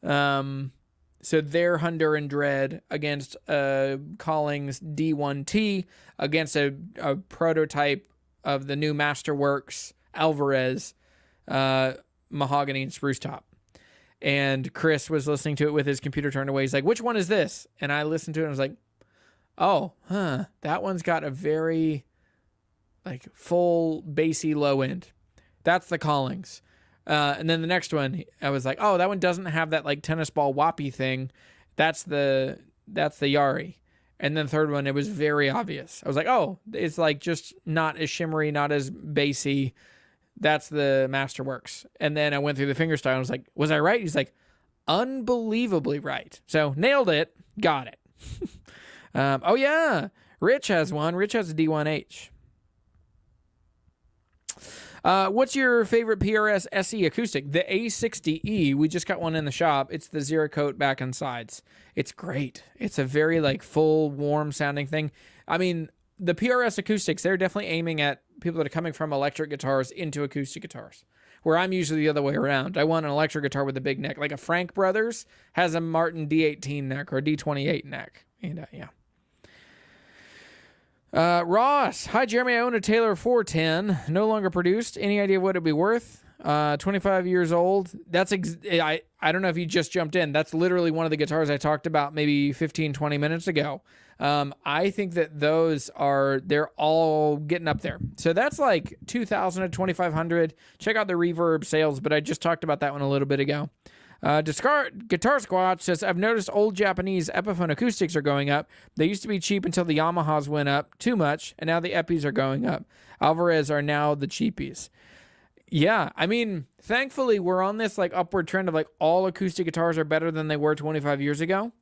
So their Honduran Dread against Collings D1T against a prototype of the new Masterworks Alvarez mahogany and spruce top. And Chris was listening to it with his computer turned away. He's like, which one is this? And I listened to it and I was like, that one's got a very... like full bassy low end. That's the Collings. And then the next one, I was like, that one doesn't have that like tennis ball whoppy thing. That's the Yari. And then the third one, it was very obvious. I was like, it's like just not as shimmery, not as bassy. That's the Masterworks. And then I went through the fingerstyle and I was like, was I right? He's like, unbelievably right. So nailed it. Got it. Yeah. Rich has one. Rich has a D1H. What's your favorite PRS SE acoustic? The A60E. We just got one in the shop. It's the zero coat back and sides. It's great. It's a very like full, warm sounding thing. I mean, the PRS acoustics, they're definitely aiming at people that are coming from electric guitars into acoustic guitars, where I'm usually the other way around. I want an electric guitar with a big neck. Like a Frank Brothers has a Martin D18 neck or a D28 neck. And yeah. Ross, hi Jeremy, I own a Taylor 410, no longer produced. Any idea what it'd be worth? 25 years old. That's I don't know if you just jumped in. That's literally one of the guitars I talked about maybe 15, 20 minutes ago. I think that they're all getting up there. So that's like 2,000 to 2,500. Check out the Reverb sales, but I just talked about that one a little bit ago. Guitar Squatch says, I've noticed old Japanese Epiphone acoustics are going up. They used to be cheap until the Yamahas went up too much, and now the Epis are going up. Alvarez are now the cheapies. Yeah, I mean, thankfully we're on this like upward trend of like all acoustic guitars are better than they were 25 years ago.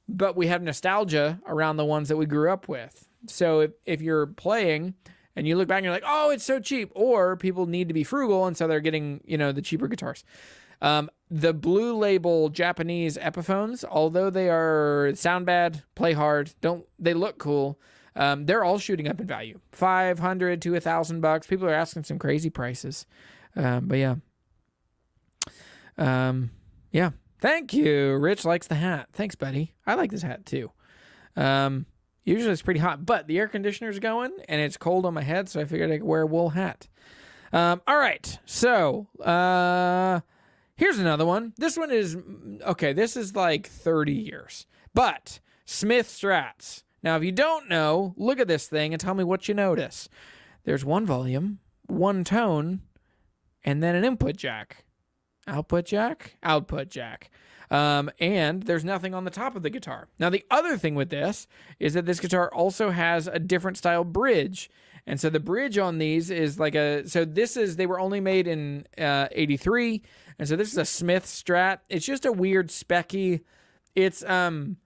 But we have nostalgia around the ones that we grew up with. So if you're playing and you look back and you're like, oh, it's so cheap, or people need to be frugal and so they're getting, the cheaper guitars. The Blue Label Japanese Epiphones, although they sound bad, play hard, they look cool, they're all shooting up in value. $500 to $1,000. People are asking some crazy prices. But yeah. Yeah. Thank you. Rich likes the hat. Thanks, buddy. I like this hat too. Usually it's pretty hot, but the air conditioner's going and it's cold on my head, so I figured I could wear a wool hat. All right. So, Here's another one. This one is, okay, this is like 30 years. But Smith Strats. Now, if you don't know, look at this thing and tell me what you notice. There's one volume, one tone, and then an input jack. Output jack? Output jack. And there's nothing on the top of the guitar. Now, the other thing with this is that this guitar also has a different style bridge. And so the bridge on these is like they were only made in 83. And so this is a Smith Strat. It's just a weird specky. It's kind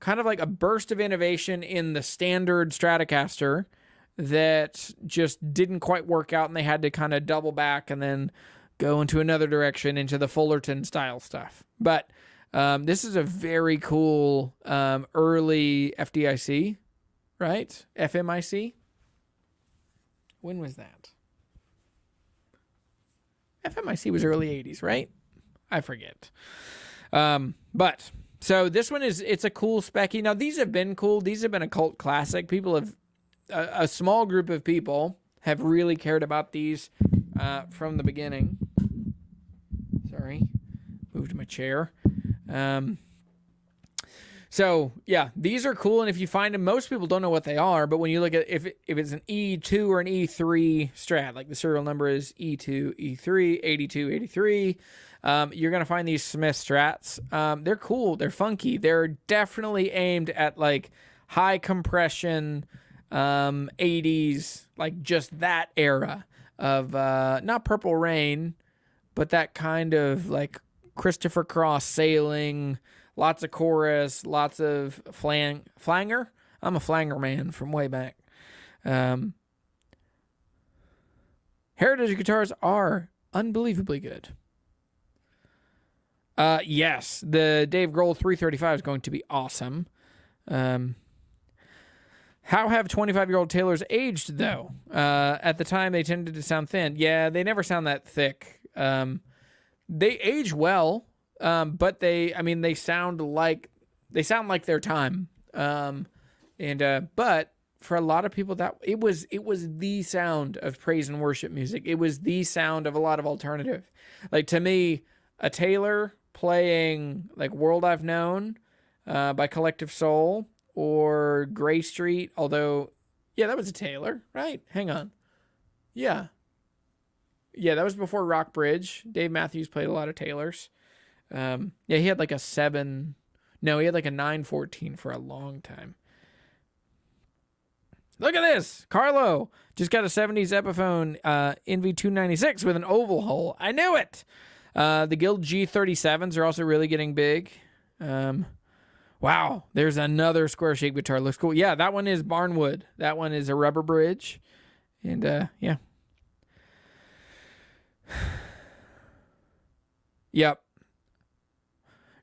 of like a burst of innovation in the standard Stratocaster that just didn't quite work out, and they had to kind of double back and then go into another direction into the Fullerton style stuff. But this is a very cool early FDIC, right? FMIC. When was that? FMIC was early 80s, right? I forget. But so this one it's a cool specky. Now, these have been cool. These have been a cult classic. People have, a small group of people have really cared about these from the beginning. Sorry, moved my chair. So yeah, these are cool, and if you find them, most people don't know what they are, but when you look at if it's an E2 or an E3 Strat, like the serial number is E2, E3, 82, 83, you're going to find these Smith Strats. They're cool. They're funky. They're definitely aimed at like high compression, 80s, like just that era of, not Purple Rain, but that kind of like Christopher Cross sailing, lots of chorus, lots of flanger. I'm a flanger man from way back. Heritage guitars are unbelievably good. Yes, the Dave Grohl 335 is going to be awesome. How have 25-year-old Taylors aged, though? At the time, they tended to sound thin. Yeah, they never sound that thick. They age well, but they sound like their time. But for a lot of people, that it was the sound of praise and worship music. It was the sound of a lot of alternative. Like, to me, a Taylor playing like World I've Known by Collective Soul or Gray Street, although, yeah, that was a Taylor, right? Hang on. Yeah, that was before Rock Bridge. Dave Matthews played a lot of Taylors. He had like he had like a 914 for a long time. Look at this. Carlo just got a 70s Epiphone NV296 with an oval hole. I knew it. The Guild G37s are also really getting big. Wow, there's another square shaped guitar. Looks cool. Yeah, that one is Barnwood. That one is a rubber bridge. And yeah. Yep.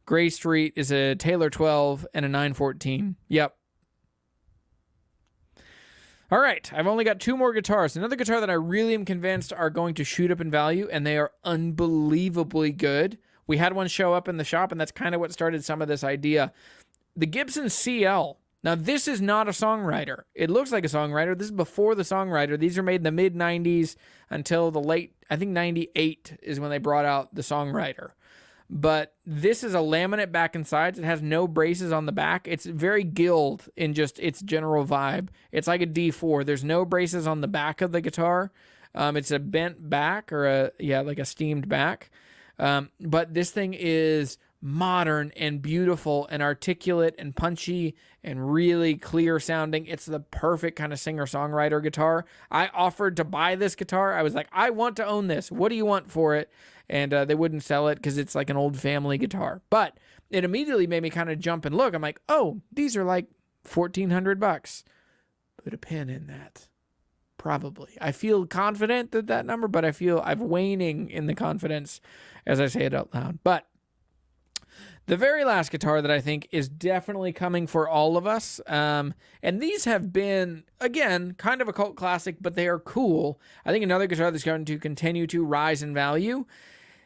Gray Street is a Taylor 12 and a 914. Yep. All right, I've only got two more guitars. Another guitar that I really am convinced are going to shoot up in value, and they are unbelievably good. We had one show up in the shop, and that's kind of what started some of this idea. The Gibson CL. Now, this is not a songwriter. It looks like a songwriter. This is before the songwriter. These are made in the mid-90s until the late, I think 98 is when they brought out the songwriter. But this is a laminate back and sides. It has no braces on the back. It's very Guild in just its general vibe. It's like a D4. There's no braces on the back of the guitar. It's a bent back or like a steamed back. But this thing is modern and beautiful and articulate and punchy and really clear sounding. It's the perfect kind of singer-songwriter guitar. I offered to buy this guitar. I was like, I want to own this. What do you want for it? And they wouldn't sell it because it's like an old family guitar. But it immediately made me kind of jump and look. I'm like, oh, these are like $1,400. Put a pin in that. Probably. I feel confident that number, but I feel I'm waning in the confidence as I say it out loud. But the very last guitar that I think is definitely coming for all of us, and these have been, again, kind of a cult classic, but they are cool. I think another guitar that's going to continue to rise in value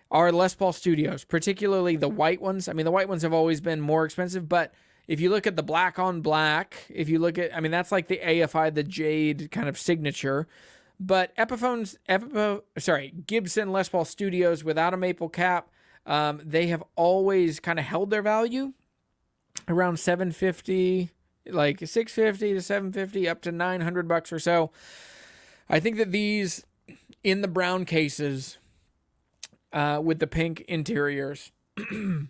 are Les Paul Studios, particularly the white ones. I mean, the white ones have always been more expensive, but if you look at the black on black, if you look at, I mean, that's like the AFI, the Jade kind of signature. But Gibson Les Paul Studios without a maple cap, They have always kind of held their value around $750, like $650 to $750, up to $900 or so. I think that these in the brown cases with the pink interiors,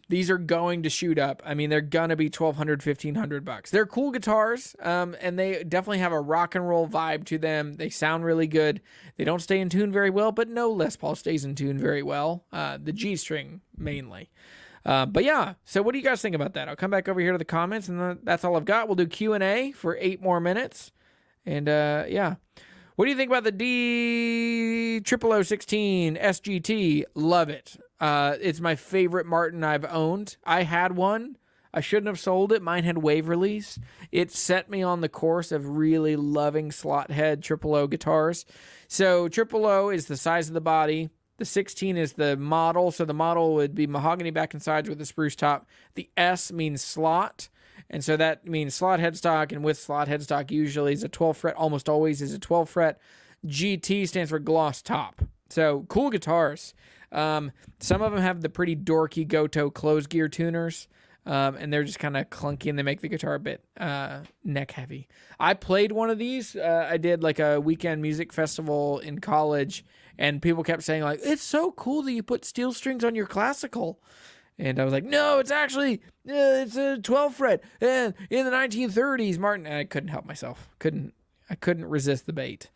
these are going to shoot up. I mean, they're gonna be $1,200, $1,500. They're cool guitars, and they definitely have a rock and roll vibe to them. They sound really good. They don't stay in tune very well, but no Les Paul stays in tune very well. The G string mainly. But yeah, so what do you guys think about that? I'll come back over here to the comments, and that's all I've got. We'll do Q&A for 8 more minutes. And yeah. What do you think about the D0016 SGT? Love it. It's my favorite Martin I've owned. I had one. I shouldn't have sold it. Mine had Waverleys. It set me on the course of really loving slot head 000 guitars. So 000 is the size of the body. The 16 is the model. So the model would be mahogany back and sides with a spruce top. The S means slot. And so that means slot headstock, and with slot headstock usually is a 12 fret, almost always is a 12 fret. GT stands for gloss top. So cool guitars. Some of them have the pretty dorky Goto closed gear tuners, and they're just kind of clunky, and they make the guitar a bit neck heavy. I played one of these. I did like a weekend music festival in college, and people kept saying like, it's so cool that you put steel strings on your classical. And I was like, no, it's actually, it's a 12 fret. And in the 1930s, Martin, and I couldn't help myself. I couldn't resist the bait.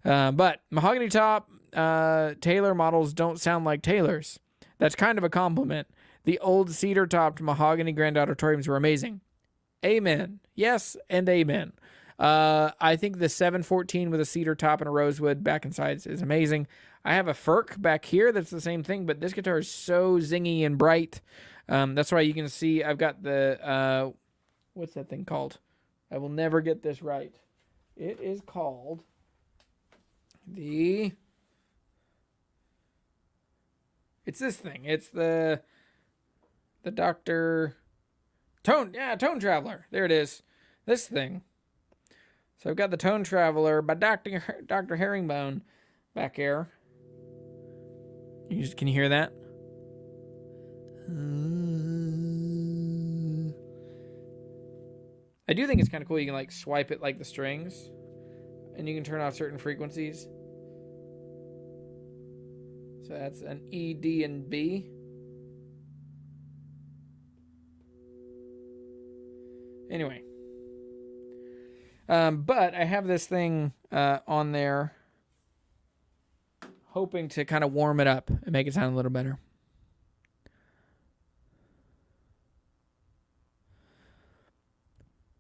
But mahogany top, Taylor models don't sound like Taylors. That's kind of a compliment. The old cedar topped mahogany grand auditoriums were amazing. Amen. Yes, and amen. I think the 714 with a cedar top and a rosewood back and sides is amazing. I have a Furch back here that's the same thing, but this guitar is so zingy and bright. That's why you can see I've got the, what's that thing called? I will never get this right. It is called it's this thing. It's the Dr. Tone Traveler. There it is. This thing. So I've got the Tone Traveler by Dr. Herringbone back here. Can you hear that? I do think it's kind of cool. You can like swipe it like the strings, and you can turn off certain frequencies. So that's an E, D, and B. Anyway. But I have this thing on there, hoping to kind of warm it up and make it sound a little better.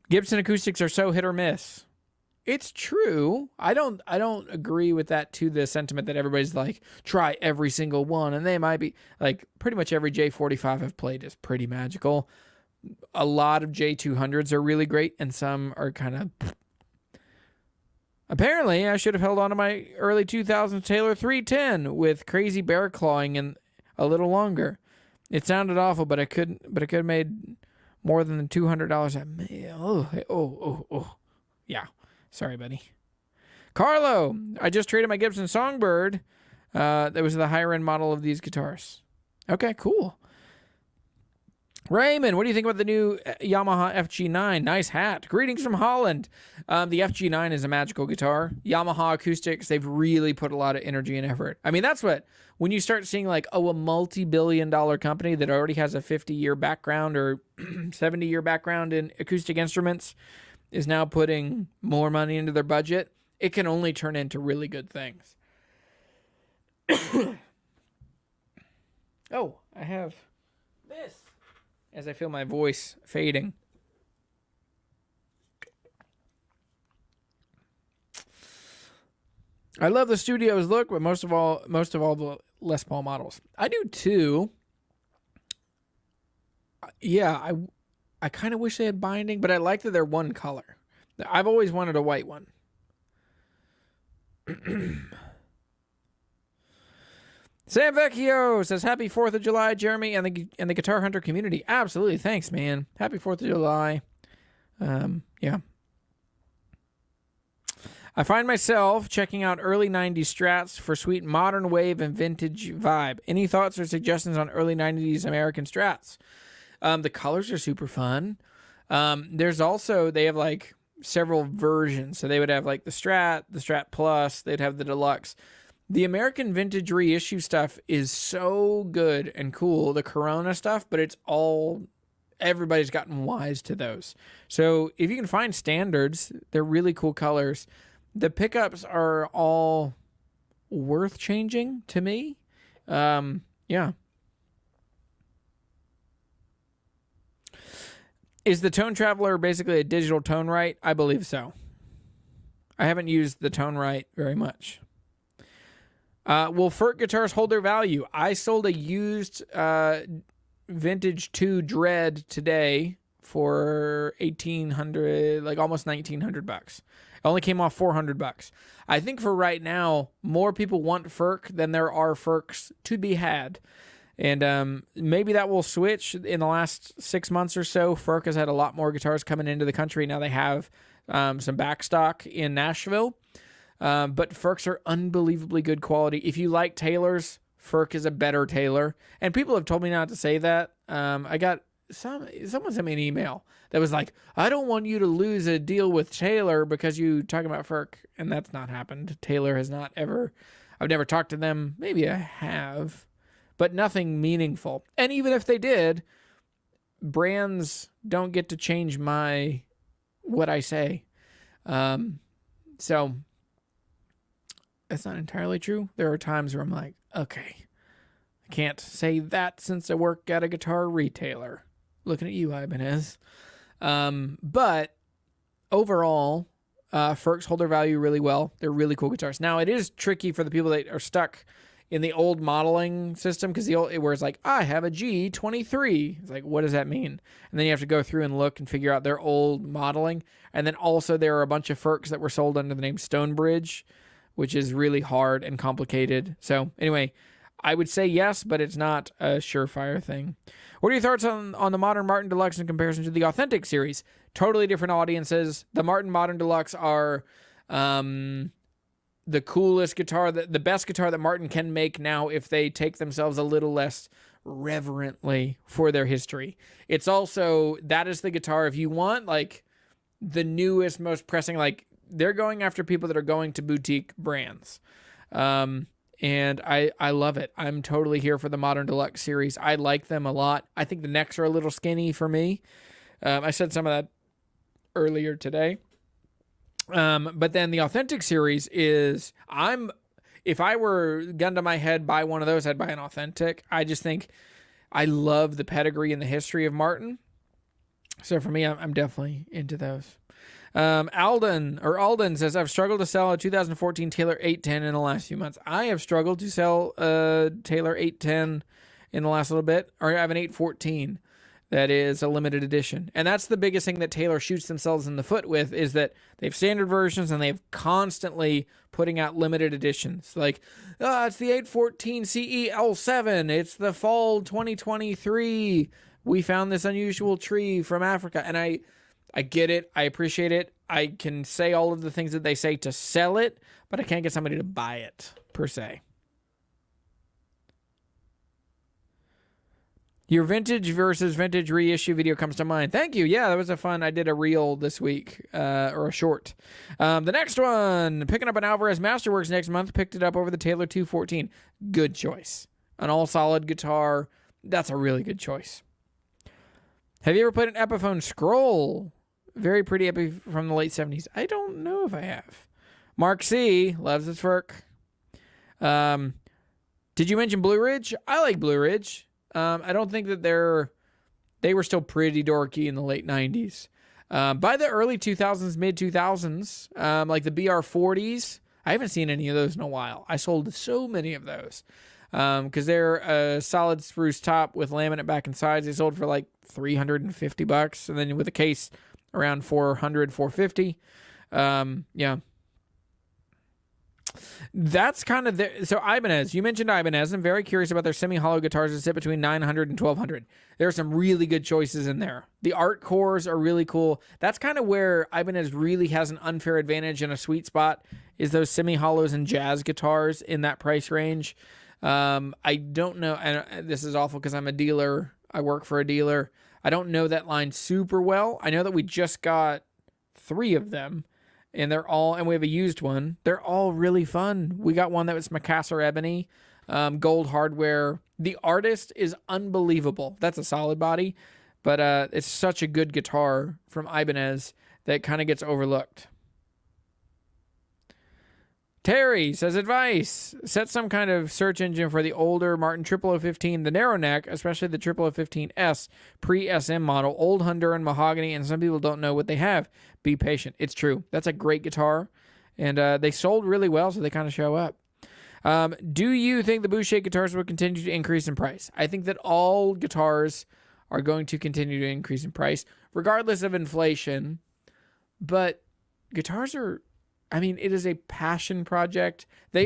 Gibson acoustics are so hit or miss. It's true. I don't agree with that, to the sentiment that everybody's like, try every single one, and they might be like, pretty much every J45 I've played is pretty magical. A lot of J200s are really great, and some are kind of... Apparently, I should have held on to my early 2000s Taylor 310 with crazy bear clawing and a little longer. It sounded awful, but I could have made more than the $200. Oh. Yeah. Sorry, buddy. Carlo, I just traded my Gibson Songbird. That was the higher end model of these guitars. Okay, cool. Raymond, what do you think about the new Yamaha FG9? Nice hat. Greetings from Holland. The FG9 is a magical guitar. Yamaha acoustics, they've really put a lot of energy and effort. I mean, that's what, when you start seeing like, a multi-billion-dollar company that already has a 50-year background or 70-year background in acoustic instruments is now putting more money into their budget, it can only turn into really good things. Oh, I have this. As I feel my voice fading. I love the studio's look, but most of all the Les Paul models. I do too. Yeah, I kind of wish they had binding, but I like that they're one color. I've always wanted a white one. Sam Vecchio says, happy 4th of July, Jeremy, and the Guitar Hunter community. Absolutely. Thanks, man. Happy 4th of July. Yeah. I find myself checking out early 90s Strats for sweet modern wave and vintage vibe. Any thoughts or suggestions on early 90s American Strats? The colors are super fun. There's also, they have like several versions. So they would have like the Strat Plus, they'd have the Deluxe. The American vintage reissue stuff is so good and cool, the Corona stuff, but it's all, everybody's gotten wise to those. So if you can find standards, they're really cool colors. The pickups are all worth changing to me. Yeah. Is the Tone Traveler basically a digital tone right? I believe so. I haven't used the tone right very much. Will Furch guitars hold their value? I sold a used Vintage 2 Dread today for $1,800, like almost $1,900. It only came off $400. I think for right now, more people want Furch than there are Furchs to be had. And maybe that will switch in the last 6 months or so. Furch has had a lot more guitars coming into the country. Now they have some backstock in Nashville. But Furchs are unbelievably good quality. If you like Taylors, Furch is a better Taylor. And people have told me not to say that. I got someone sent me an email that was like, I don't want you to lose a deal with Taylor because you talking about Furch. And that's not happened. Taylor has not ever, I've never talked to them. Maybe I have, but nothing meaningful. And even if they did, brands don't get to change what I say. So that's not entirely true. There are times where I'm like, okay, I can't say that since I work at a guitar retailer. Looking at you, Ibanez. But overall, Furchs hold their value really well. They're really cool guitars. Now, it is tricky for the people that are stuck in the old modeling system, because where it's like, I have a G23. It's like, what does that mean? And then you have to go through and look and figure out their old modeling. And then also there are a bunch of Furchs that were sold under the name Stonebridge, which is really hard and complicated. So anyway, I would say yes, but it's not a surefire thing. What are your thoughts on the Modern Martin Deluxe in comparison to the Authentic series? Totally different audiences. The Martin Modern Deluxe are the coolest guitar, the best guitar that Martin can make now if they take themselves a little less reverently for their history. It's also, that is the guitar, if you want like the newest, most pressing, like they're going after people that are going to boutique brands. And I love it. I'm totally here for the Modern Deluxe series. I like them a lot. I think the necks are a little skinny for me. I said some of that earlier today. But then the Authentic series is, if I were gun to my head, buy one of those, I'd buy an Authentic. I just think I love the pedigree and the history of Martin. So for me, I'm definitely into those. Alden says, I've struggled to sell a 2014 Taylor 810 in the last few months. I have struggled to sell a Taylor 810 in the last little bit, or I have an 814 that is a limited edition. And that's the biggest thing that Taylor shoots themselves in the foot with, is that they have standard versions and they've constantly putting out limited editions. Like, it's the 814 CE L7. It's the fall 2023. We found this unusual tree from Africa. And I get it. I appreciate it. I can say all of the things that they say to sell it, but I can't get somebody to buy it, per se. Your vintage versus vintage reissue video comes to mind. Thank you. Yeah, that was I did a reel this week, or a short. The next one, picking up an Alvarez Masterworks next month. Picked it up over the Taylor 214. Good choice. An all-solid guitar. That's a really good choice. Have you ever played an Epiphone Scroll? Very pretty Epi from the late 70s. I don't know if I have. Mark C. loves his Furch. Did you mention Blue Ridge? I like Blue Ridge. I don't think that they were still pretty dorky in the late 90s. By the early 2000s, mid 2000s, like the BR40s, I haven't seen any of those in a while. I sold so many of those. Because they're a solid spruce top with laminate back and sides. They sold for like $350, and then with a case around $400, $450. Yeah. That's kind of so Ibanez. You mentioned Ibanez. I'm very curious about their semi-hollow guitars that sit between 900 and 1200. There are some really good choices in there. The art cores are really cool. That's kind of where Ibanez really has an unfair advantage in a sweet spot, is those semi-hollows and jazz guitars in that price range. I don't know, and this is awful because I'm a dealer. I work for a dealer. I don't know that line super well. I know that we just got 3 of them. And they're all, and we have a used one. They're all really fun. We got one that was Macassar Ebony, gold hardware. The artist is unbelievable. That's a solid body, but it's such a good guitar from Ibanez that kind of gets overlooked. Terry says, advice, set some kind of search engine for the older Martin 0015, the narrow neck, especially the 0015S pre-SM model, old Honduran mahogany, and some people don't know what they have. Be patient. It's true. That's a great guitar, and they sold really well, so they kind of show up. Do you think the Boucher guitars will continue to increase in price? I think that all guitars are going to continue to increase in price, regardless of inflation, but guitars are... I mean, it is a passion project. No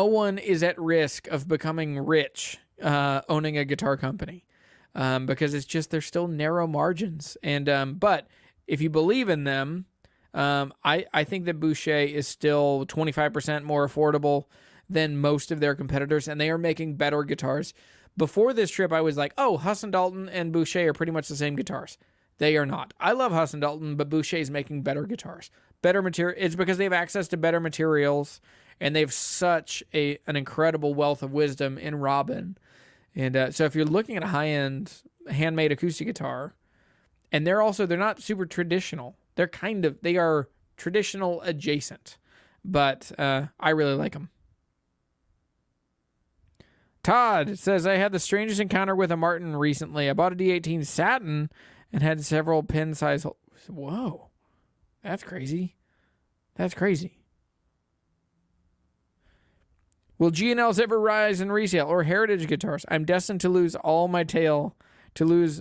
one is at risk of becoming rich owning a guitar company because it's just, there's still narrow margins. And but if you believe in them, I think that Boucher is still 25% more affordable than most of their competitors, and they are making better guitars. Before this trip, I was like, oh, Huss and Dalton and Boucher are pretty much the same guitars. They are not. I love Huss and Dalton, but Boucher is making better guitars. Better material. It's because they have access to better materials, and they have such an incredible wealth of wisdom in Robin. And so if you're looking at a high-end handmade acoustic guitar, and they're not super traditional. They are traditional adjacent, but I really like them. Todd says, I had the strangest encounter with a Martin recently. I bought a D18 Satin and had several pin size. Whoa, that's crazy. That's crazy. Will G&Ls ever rise in resale or heritage guitars? I'm destined to lose all my tail. Am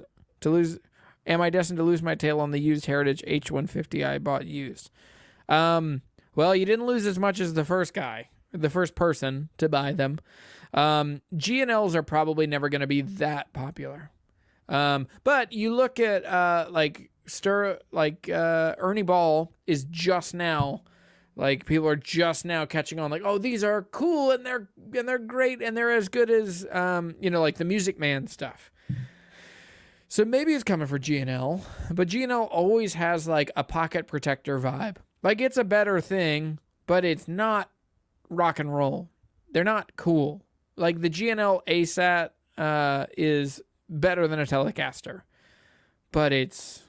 I destined to lose my tail on the used heritage H150 I bought used? Well, you didn't lose as much as the first person to buy them. G&Ls are probably never going to be that popular. But you look at Ernie Ball is just now, like, people are just now catching on, like, oh, these are cool and they're great and they're as good as like the Music Man stuff. So maybe it's coming for G&L, but G&L always has like a pocket protector vibe. Like, it's a better thing, but it's not rock and roll. They're not cool. Like, the G&L ASAT is better than a Telecaster, but it's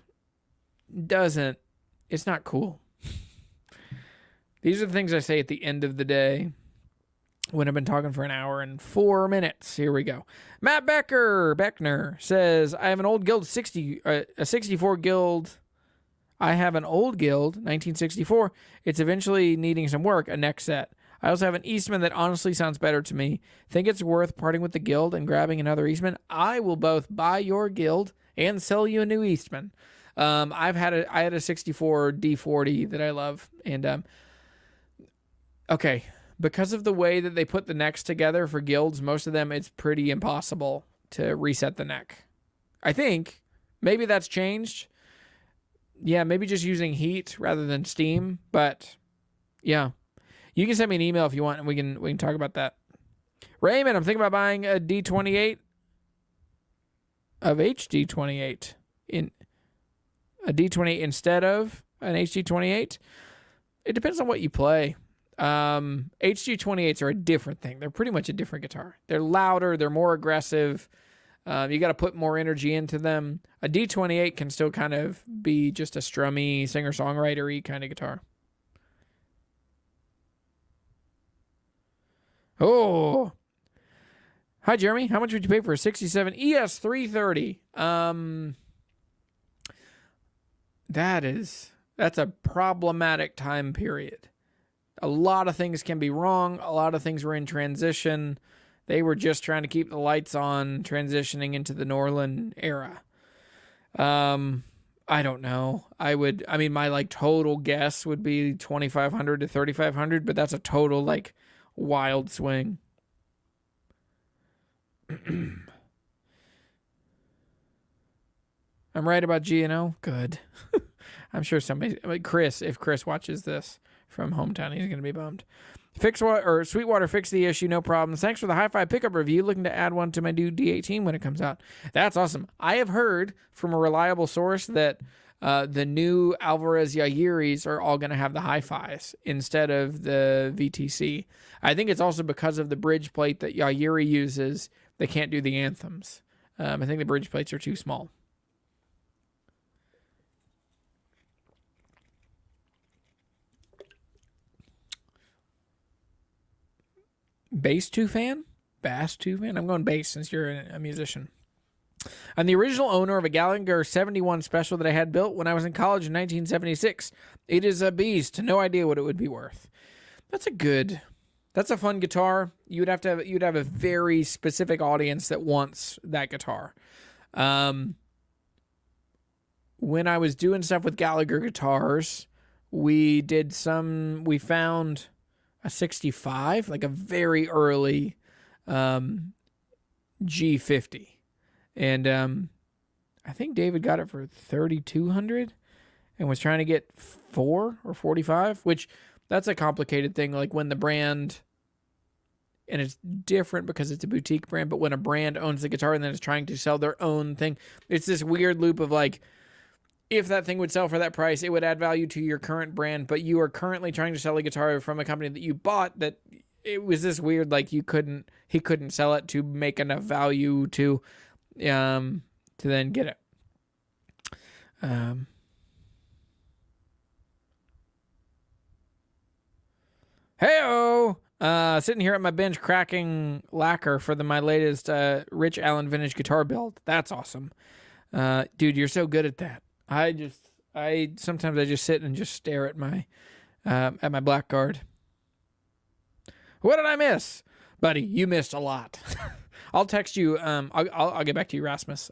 not cool. These are the things I say at the end of the day when I've been talking for an hour and 4 minutes. Here we go. Matt Beckner says, I have an old Guild 64 Guild. I have an old Guild, 1964. It's eventually needing some work, a neck set. I also have an Eastman that honestly sounds better to me. Think it's worth parting with the Guild and grabbing another Eastman? I will both buy your Guild and sell you a new Eastman. I had a 64 D40 that I love. And, okay, because of the way that they put the necks together for Guilds, most of them, it's pretty impossible to reset the neck. I think maybe that's changed. Yeah, maybe just using heat rather than steam, but yeah. You can send me an email if you want, and we can talk about that. Raymond, I'm thinking about buying a D28 of HD28 in a D28 instead of an HD28. It depends on what you play. HD28s are a different thing. They're pretty much a different guitar. They're louder. They're more aggressive. You got to put more energy into them. A D28 can still kind of be just a strummy, singer-songwriter-y kind of guitar. Oh. Hi, Jeremy. How much would you pay for a 67 ES330? That's a problematic time period. A lot of things can be wrong. A lot of things were in transition. They were just trying to keep the lights on, transitioning into the Norland era. I don't know. I mean, my like total guess would be 2,500 to 3,500, but that's a total like wild swing. I'm right about G&O. Good. I'm sure somebody, like Chris, if Chris watches this from hometown, he's going to be bummed. Sweetwater fixed the issue, no problems. Thanks for the high-five pickup review. Looking to add one to my new D18 when it comes out. That's awesome. I have heard from a reliable source that the new Alvarez Yairis are all going to have the hi-fis instead of the VTC. I think it's also because of the bridge plate that Yairi uses. They can't do the anthems. I think the bridge plates are too small. Bass 2 fan? Bass 2 fan? I'm going bass since you're a musician. I'm the original owner of a Gallagher 71 Special that I had built when I was in college in 1976. It is a beast. No idea what it would be worth. That's a fun guitar. You'd have a very specific audience that wants that guitar. When I was doing stuff with Gallagher guitars, we found a 65, like a very early G50. And I think David got it for $3,200 and was trying to get 4 or 45, which that's a complicated thing. Like when the brand, and it's different because it's a boutique brand, but when a brand owns the guitar and then is trying to sell their own thing, it's this weird loop of like, if that thing would sell for that price, it would add value to your current brand, but you are currently trying to sell a guitar from a company that you bought that it was this weird, like he couldn't sell it to make enough value to then get it. Hey-o! Sitting here at my bench cracking lacquer for my latest Rich Allen vintage guitar build. That's awesome. Dude, you're so good at that. Sometimes I just sit and just stare at my Blackguard. What did I miss? Buddy, you missed a lot. I'll text you. I'll get back to you, Rasmus.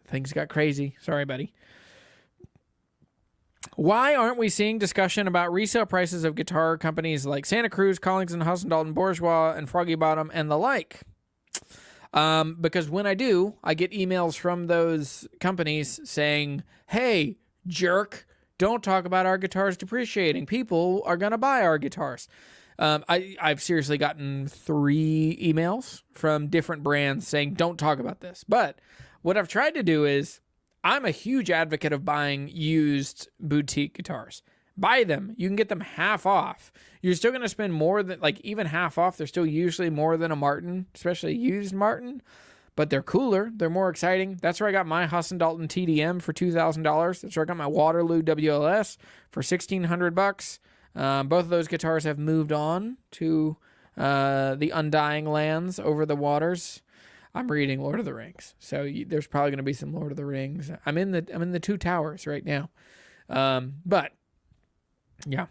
Things got crazy. Sorry, buddy. Why aren't we seeing discussion about resale prices of guitar companies like Santa Cruz, Collington, Husson, Dalton, Bourgeois, and Froggy Bottom, and the like? Because when I do, I get emails from those companies saying, hey, jerk, don't talk about our guitars depreciating. People are going to buy our guitars. I've seriously gotten 3 emails from different brands saying, don't talk about this. But what I've tried to do is, I'm a huge advocate of buying used boutique guitars. Buy them. You can get them half off. You're still going to spend more than, like, even half off. They're still usually more than a Martin, especially a used Martin, but they're cooler. They're more exciting. That's where I got my Husson Dalton TDM for $2,000. That's where I got my Waterloo WLS for $1,600. Both of those guitars have moved on to the undying lands over the waters. I'm reading Lord of the Rings, so there's probably going to be some Lord of the Rings. I'm in the 2 towers right now, but yeah.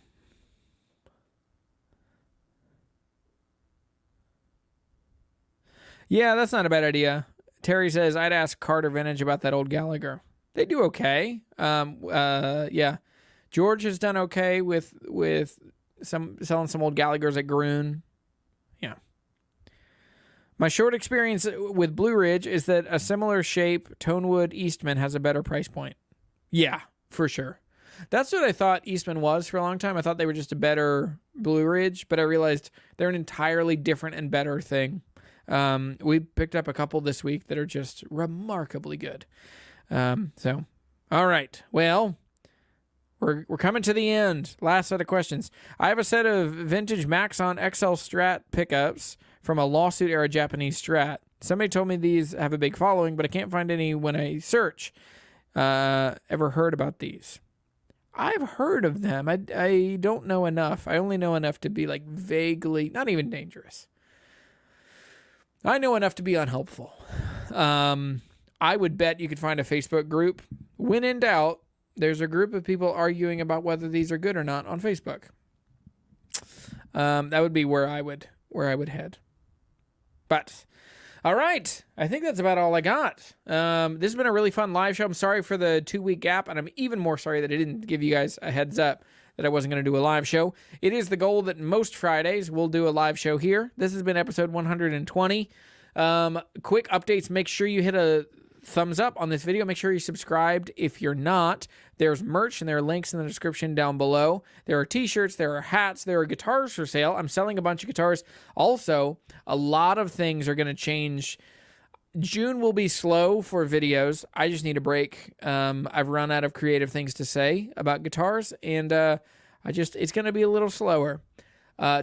Yeah, that's not a bad idea. Terry says I'd ask Carter Vintage about that old Gallagher. They do okay. Yeah, George has done okay with selling some old Gallaghers at Groon. Yeah. My short experience with Blue Ridge is that a similar shape Tonewood Eastman has a better price point. Yeah, for sure. That's what I thought Eastman was for a long time. I thought they were just a better Blue Ridge, but I realized they're an entirely different and better thing. We picked up a couple this week that are just remarkably good. So, all right. Well, we're coming to the end. Last set of questions. I have a set of vintage Maxon XL Strat pickups from a lawsuit-era Japanese Strat. Somebody told me these have a big following, but I can't find any when I search. Ever heard about these? I've heard of them. I don't know enough. I only know enough to be like vaguely, not even dangerous. I know enough to be unhelpful. I would bet you could find a Facebook group. When in doubt, there's a group of people arguing about whether these are good or not on Facebook. That would be where I would head. But All right. I think that's about all I got. This has been a really fun live show. I'm sorry for the 2-week gap, and I'm even more sorry that I didn't give you guys a heads up that I wasn't going to do a live show. It is the goal that most Fridays we'll do a live show here. This has been episode 120. Quick updates. Make sure you hit a thumbs up on this video. Make sure you're subscribed. If you're not, there's merch and there are links in the description down below. There are t-shirts, there are hats, there are guitars for sale. I'm selling a bunch of guitars. Also, a lot of things are going to change. June will be slow for videos. I just need a break. I've run out of creative things to say about guitars, and it's going to be a little slower.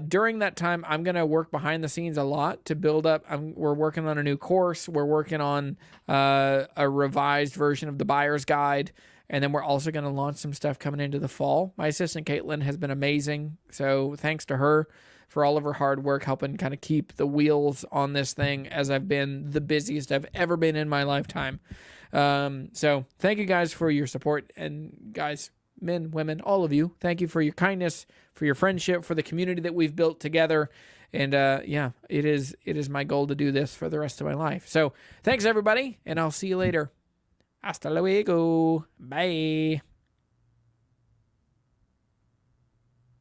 During that time, I'm going to work behind the scenes a lot to build up. We're working on a new course. We're working on a revised version of the buyer's guide. And then we're also going to launch some stuff coming into the fall. My assistant, Caitlin, has been amazing. So thanks to her for all of her hard work, helping kind of keep the wheels on this thing as I've been the busiest I've ever been in my lifetime. So thank you guys for your support. And guys, men, women, all of you, thank you for your kindness, for your friendship, for the community that we've built together. And yeah, it is my goal to do this for the rest of my life. So thanks, everybody, and I'll see you later. Hasta luego. Bye.